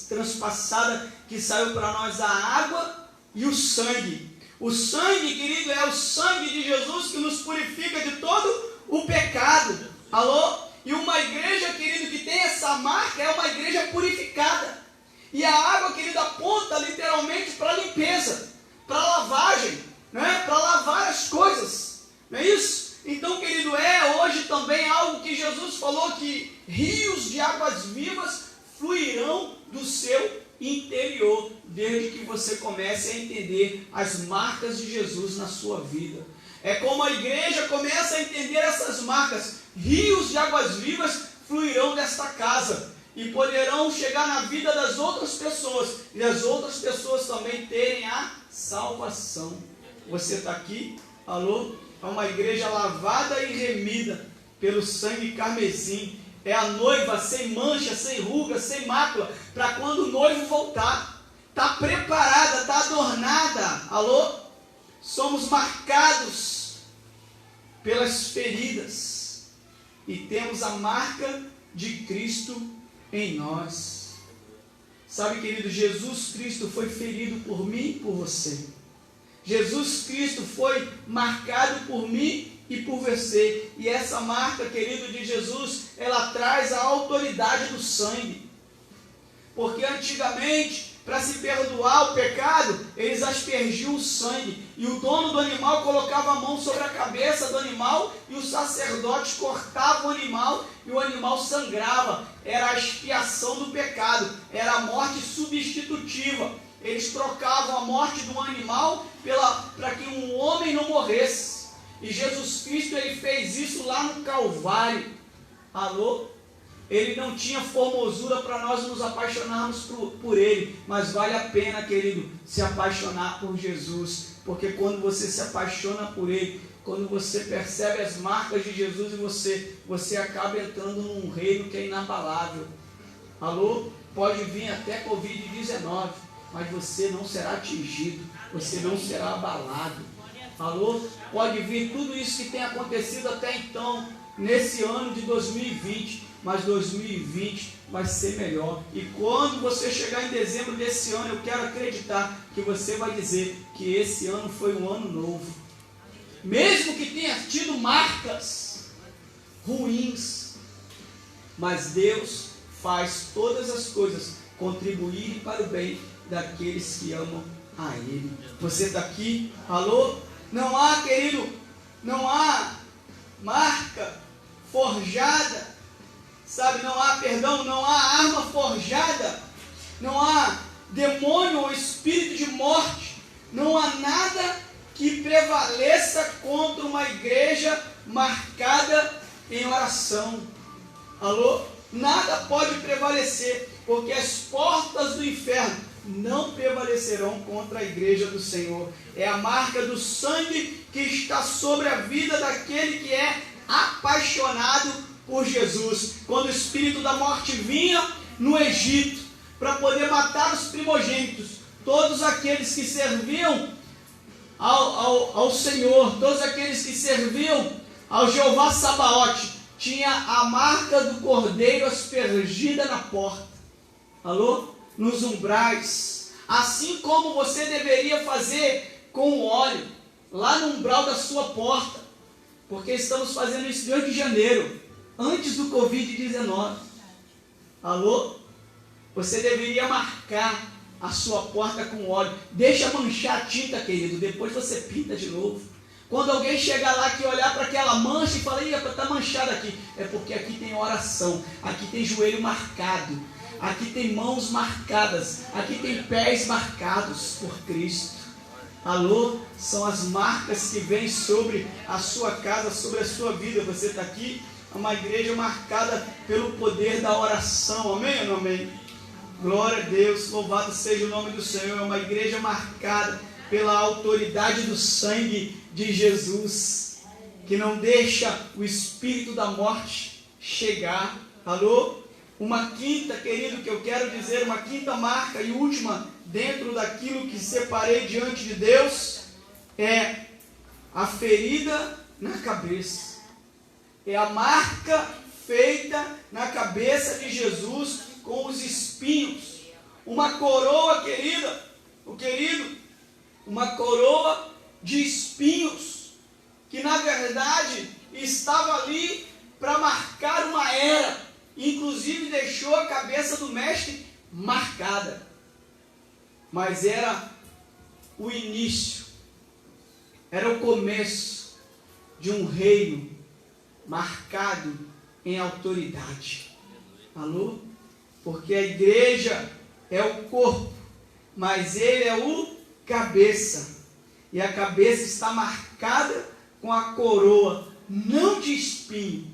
transpassada que saiu para nós, a água e o sangue. O sangue, querido, é o sangue de Jesus que nos purifica de todo o pecado. Alô? E uma igreja, querido, que tem essa marca é uma igreja purificada. E a água, querido, aponta literalmente para a limpeza, para a lavagem, né? Para lavar as coisas, não é isso? Então, querido, é hoje também algo que Jesus falou, que rios de águas vivas fluirão do seu interior, desde que você comece a entender as marcas de Jesus na sua vida. É como a igreja começa a entender essas marcas, rios de águas vivas fluirão desta casa e poderão chegar na vida das outras pessoas, e as outras pessoas também terem a salvação. Você está aqui, alô? É uma igreja lavada e remida pelo sangue carmesim. É a noiva sem mancha, sem ruga, sem mácula, para quando o noivo voltar. Está preparada, está adornada. Alô? Somos marcados pelas feridas e temos a marca de Cristo em nós. Sabe, querido, Jesus Cristo foi ferido por mim e por você. Jesus Cristo foi marcado por mim e por você. E essa marca, querido, de Jesus, ela traz a autoridade do sangue. Porque antigamente, para se perdoar o pecado, eles aspergiam o sangue. E o dono do animal colocava a mão sobre a cabeça do animal e os sacerdotes cortavam o animal e o animal sangrava. Era a expiação do pecado, era a morte substitutiva. Eles trocavam a morte de um animal para que um homem não morresse. E Jesus Cristo, ele fez isso lá no Calvário. Alô? Ele não tinha formosura para nós nos apaixonarmos por ele, mas vale a pena, querido, se apaixonar por Jesus, porque quando você se apaixona por ele, quando você percebe as marcas de Jesus em você acaba entrando num reino que é inabalável. Alô? Pode vir até Covid-19, mas você não será atingido, você não será abalado. Alô? Pode vir tudo isso que tem acontecido até então, nesse ano de 2020, mas 2020 vai ser melhor. E quando você chegar em dezembro desse ano, eu quero acreditar que você vai dizer que esse ano foi um ano novo. Mesmo que tenha tido marcas ruins, mas Deus faz todas as coisas contribuírem para o bem daqueles que amam a Ele. Você está aqui? Alô? Não há, querido, não há marca forjada, sabe, não há arma forjada, não há demônio ou espírito de morte, não há nada que prevaleça contra uma igreja marcada em oração. Alô? Nada pode prevalecer, porque as portas do inferno não prevalecerão contra a igreja do Senhor. É a marca do sangue que está sobre a vida daquele que é apaixonado por Jesus. Quando o espírito da morte vinha no Egito para poder matar os primogênitos, todos aqueles que serviam ao Senhor, todos aqueles que serviam ao Jeová Sabaote, tinha a marca do cordeiro aspergida na porta. Alô? Nos umbrais. Assim como você deveria fazer com o óleo lá no umbral da sua porta, porque estamos fazendo isso desde janeiro, antes do Covid-19. Alô? Você deveria marcar a sua porta com óleo. Deixa manchar a tinta, querido, depois você pinta de novo. Quando alguém chegar lá que olhar para aquela mancha e falar, está manchado aqui, é porque aqui tem oração, aqui tem joelho marcado, aqui tem mãos marcadas, aqui tem pés marcados por Cristo. Alô? São as marcas que vêm sobre a sua casa, sobre a sua vida. Você está aqui, é uma igreja marcada pelo poder da oração. Amém ou não amém? Glória a Deus, louvado seja o nome do Senhor. É uma igreja marcada pela autoridade do sangue de Jesus, que não deixa o espírito da morte chegar. Alô? Uma quinta, querido, que eu quero dizer, uma quinta marca e última dentro daquilo que separei diante de Deus, é a ferida na cabeça. É a marca feita na cabeça de Jesus com os espinhos. Uma coroa, querido, uma coroa de espinhos, que na verdade estava ali para marcar uma era. Inclusive deixou a cabeça do mestre marcada. Mas era o início, era o começo de um reino marcado em autoridade. Alô? Porque a igreja é o corpo, mas ele é o cabeça. E a cabeça está marcada com a coroa, não de espinho,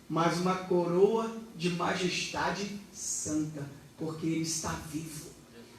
mas uma coroa de majestade santa, porque ele está vivo,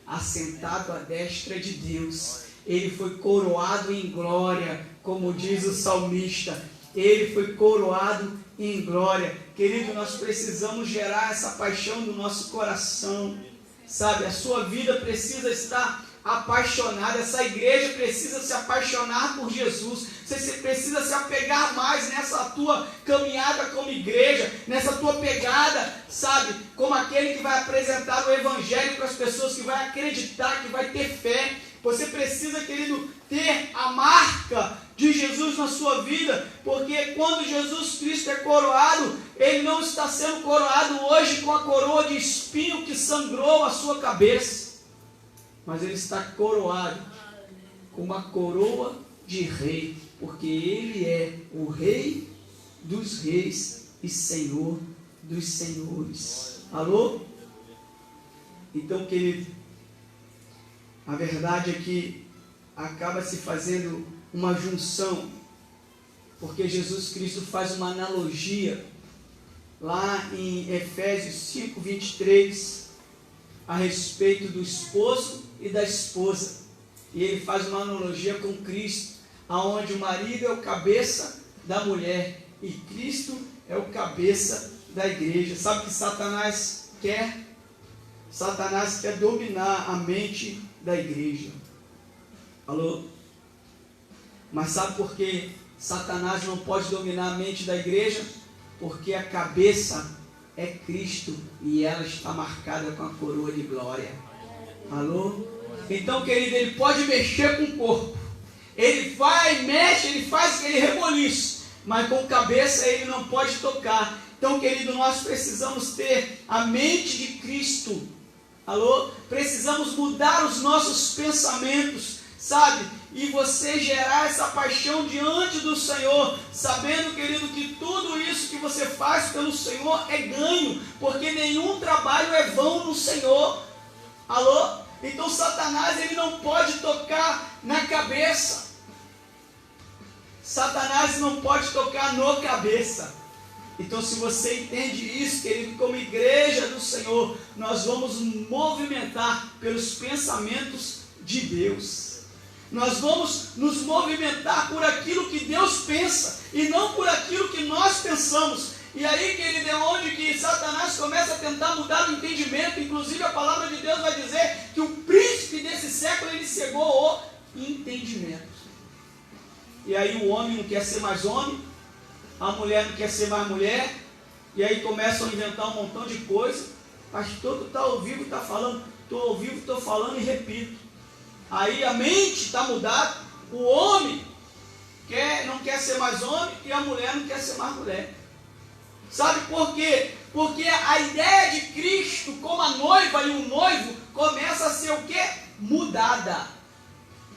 assentado à destra de Deus. Ele foi coroado em glória, como diz o salmista. Ele foi coroado em glória. Querido, nós precisamos gerar essa paixão no nosso coração, sabe? A sua vida precisa estar apaixonada, essa igreja precisa se apaixonar por Jesus. Você precisa se apegar mais nessa tua caminhada como igreja, nessa tua pegada, sabe? Como aquele que vai apresentar o evangelho para as pessoas, que vai acreditar, que vai ter fé. Você precisa, querido, ter a marca de Jesus na sua vida, porque quando Jesus Cristo é coroado, ele não está sendo coroado hoje com a coroa de espinho que sangrou a sua cabeça, mas ele está coroado com uma coroa de rei, porque ele é o Rei dos reis e Senhor dos senhores. Alô? Então, querido, a verdade é que acaba se fazendo uma junção, porque Jesus Cristo faz uma analogia lá em Efésios 5, 23, a respeito do esposo e da esposa. E ele faz uma analogia com Cristo, aonde o marido é o cabeça da mulher e Cristo é o cabeça da igreja. Sabe o que Satanás quer? Satanás quer dominar a mente da igreja. Alô? Mas sabe por que Satanás não pode dominar a mente da igreja? Porque a cabeça é Cristo e ela está marcada com a coroa de glória. Alô? Então, querido, ele pode mexer com o corpo. Ele vai, mexe, ele faz aquele reboliço, mas com a cabeça ele não pode tocar. Então, querido, nós precisamos ter a mente de Cristo. Alô? Precisamos mudar os nossos pensamentos, sabe? E você gerar essa paixão diante do Senhor, sabendo, querido, que tudo isso que você faz pelo Senhor é ganho, porque nenhum trabalho é vão no Senhor. Alô? Então Satanás, ele não pode tocar na cabeça. Satanás não pode tocar no cabeça. Então, se você entende isso, querido, como igreja do Senhor, nós vamos movimentar pelos pensamentos de Deus. Nós vamos nos movimentar por aquilo que Deus pensa e não por aquilo que nós pensamos. E aí, querido, é onde que Satanás começa a tentar mudar o entendimento. Inclusive, a palavra de Deus vai dizer que o príncipe desse século, ele cegou o entendimento. E aí o homem não quer ser mais homem, a mulher não quer ser mais mulher, e aí começam a inventar um montão de coisa. Pastor, tu está ao vivo, está falando, estou ao vivo, estou falando e repito. Aí a mente está mudada, o homem não quer ser mais homem e a mulher não quer ser mais mulher. Sabe por quê? Porque a ideia de Cristo como a noiva e o noivo começa a ser o quê? Mudada.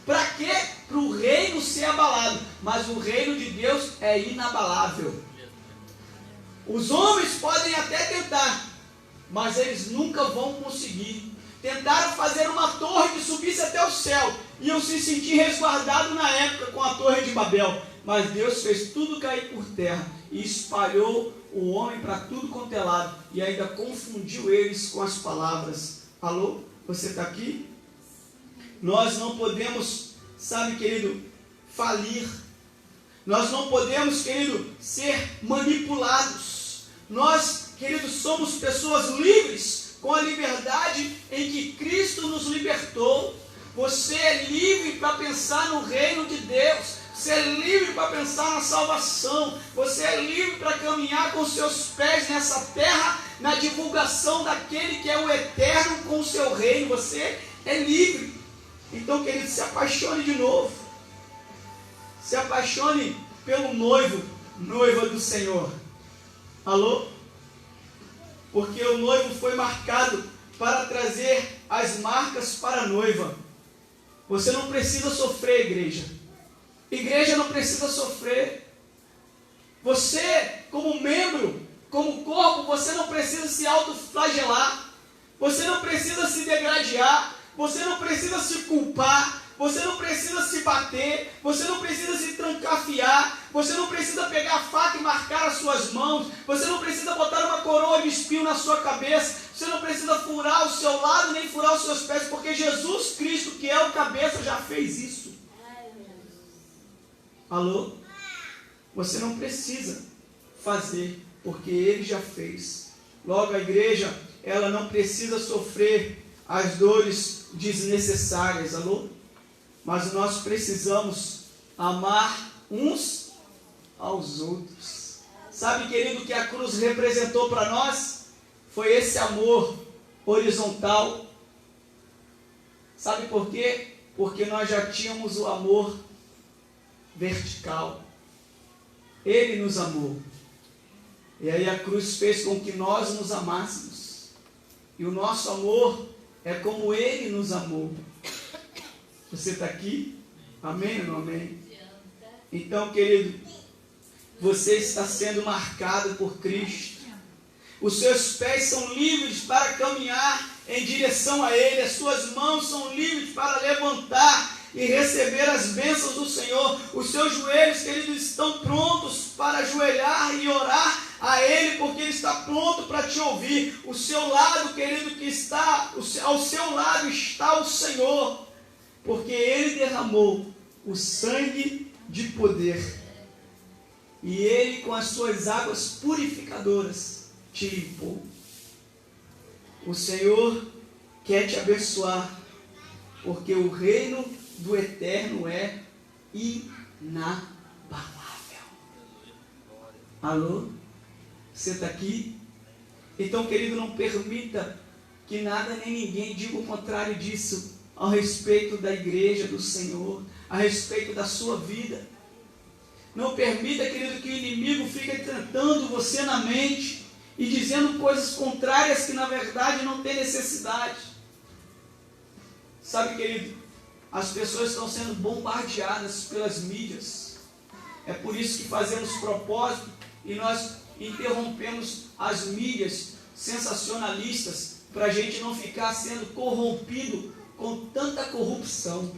Para quê? Para o reino ser abalado. Mas o reino de Deus é inabalável. Os homens podem até tentar, mas eles nunca vão conseguir. Tentaram fazer uma torre que subisse até o céu, e eu se senti resguardado na época com a torre de Babel. Mas Deus fez tudo cair por terra e espalhou o homem para tudo quanto é lado, e ainda confundiu eles com as palavras. Alô? Você está aqui? Nós não podemos, sabe, querido, falir. Nós não podemos, querido, ser manipulados. Nós, querido, somos pessoas livres, com a liberdade em que Cristo nos libertou. Você é livre para pensar no reino de Deus. Você é livre para pensar na salvação. Você é livre para caminhar com seus pés nessa terra, na divulgação daquele que é o eterno com o seu reino. Você é livre. Então, querido, se apaixone de novo. Se apaixone pelo noivo, noiva do Senhor. Alô? Porque o noivo foi marcado para trazer as marcas para a noiva. Você não precisa sofrer, igreja. Igreja não precisa sofrer. Você, como membro, como corpo, você não precisa se autoflagelar. Você não precisa se degradar, você não precisa se culpar, você não precisa se bater, você não precisa se trancafiar, você não precisa pegar a faca e marcar as suas mãos, você não precisa botar uma coroa de espinho na sua cabeça, você não precisa furar o seu lado nem furar os seus pés, porque Jesus Cristo, que é o cabeça, já fez isso. Alô? Você não precisa fazer, porque Ele já fez. Logo, a igreja, ela não precisa sofrer as dores desnecessárias, alô? Mas nós precisamos amar uns aos outros. Sabe, querido, que a cruz representou para nós? Foi esse amor horizontal. Sabe por quê? Porque nós já tínhamos o amor vertical. Ele nos amou. E aí a cruz fez com que nós nos amássemos. E o nosso amor é como Ele nos amou. Você está aqui? Amém ou não amém? Então, querido, você está sendo marcado por Cristo. Os seus pés são livres para caminhar em direção a Ele. As suas mãos são livres para levantar e receber as bênçãos do Senhor. Os seus joelhos, queridos, estão prontos para ajoelhar e orar a Ele, porque Ele está pronto para te ouvir. O seu lado, querido, que está, ao seu lado está o Senhor, porque Ele derramou o sangue de poder, e Ele, com as suas águas purificadoras, te limpou. O Senhor quer te abençoar, porque o reino do eterno é inabalável. Alô? Você está aqui? Então, querido, não permita que nada nem ninguém diga o contrário disso ao respeito da igreja do Senhor, a respeito da sua vida. Não permita, querido, que o inimigo fique tentando você na mente e dizendo coisas contrárias que na verdade não tem necessidade. Sabe, querido, as pessoas estão sendo bombardeadas pelas mídias. É por isso que fazemos propósito e nós interrompemos as mídias sensacionalistas, para a gente não ficar sendo corrompido com tanta corrupção.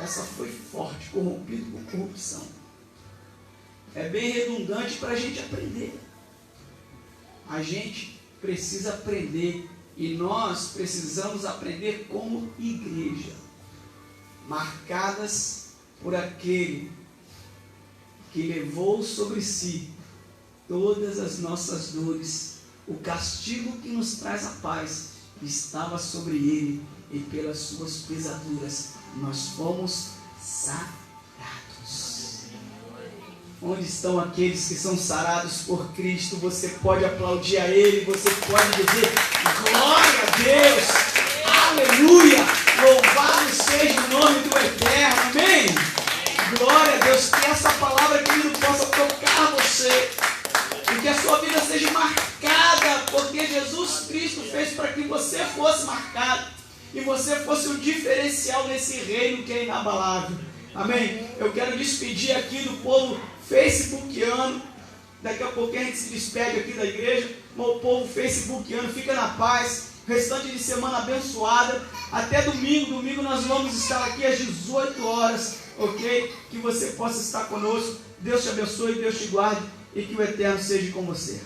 Essa foi forte, corrompido com corrupção. É bem redundante para a gente aprender. A gente precisa aprender, e nós precisamos aprender como igreja, marcadas por aquele que levou sobre si todas as nossas dores. O castigo que nos traz a paz estava sobre ele, e pelas suas pisaduras nós fomos sarados. Onde estão aqueles que são sarados por Cristo? Você pode aplaudir a Ele, você pode dizer glória a Deus, aleluia, louvado seja o nome do Eterno, amém? Glória a Deus, que essa palavra, querido, possa tocar você, e que a sua vida seja marcada, porque Jesus Cristo fez para que você fosse marcado, e você fosse um diferencial nesse reino que é inabalável, amém? Eu quero despedir aqui do povo facebookiano, daqui a pouquinho a gente se despede aqui da igreja, mas o povo facebookiano, fica na paz, restante de semana abençoada, até domingo nós vamos estar aqui às 18 horas, ok? Que você possa estar conosco, Deus te abençoe, Deus te guarde, e que o Eterno seja com você.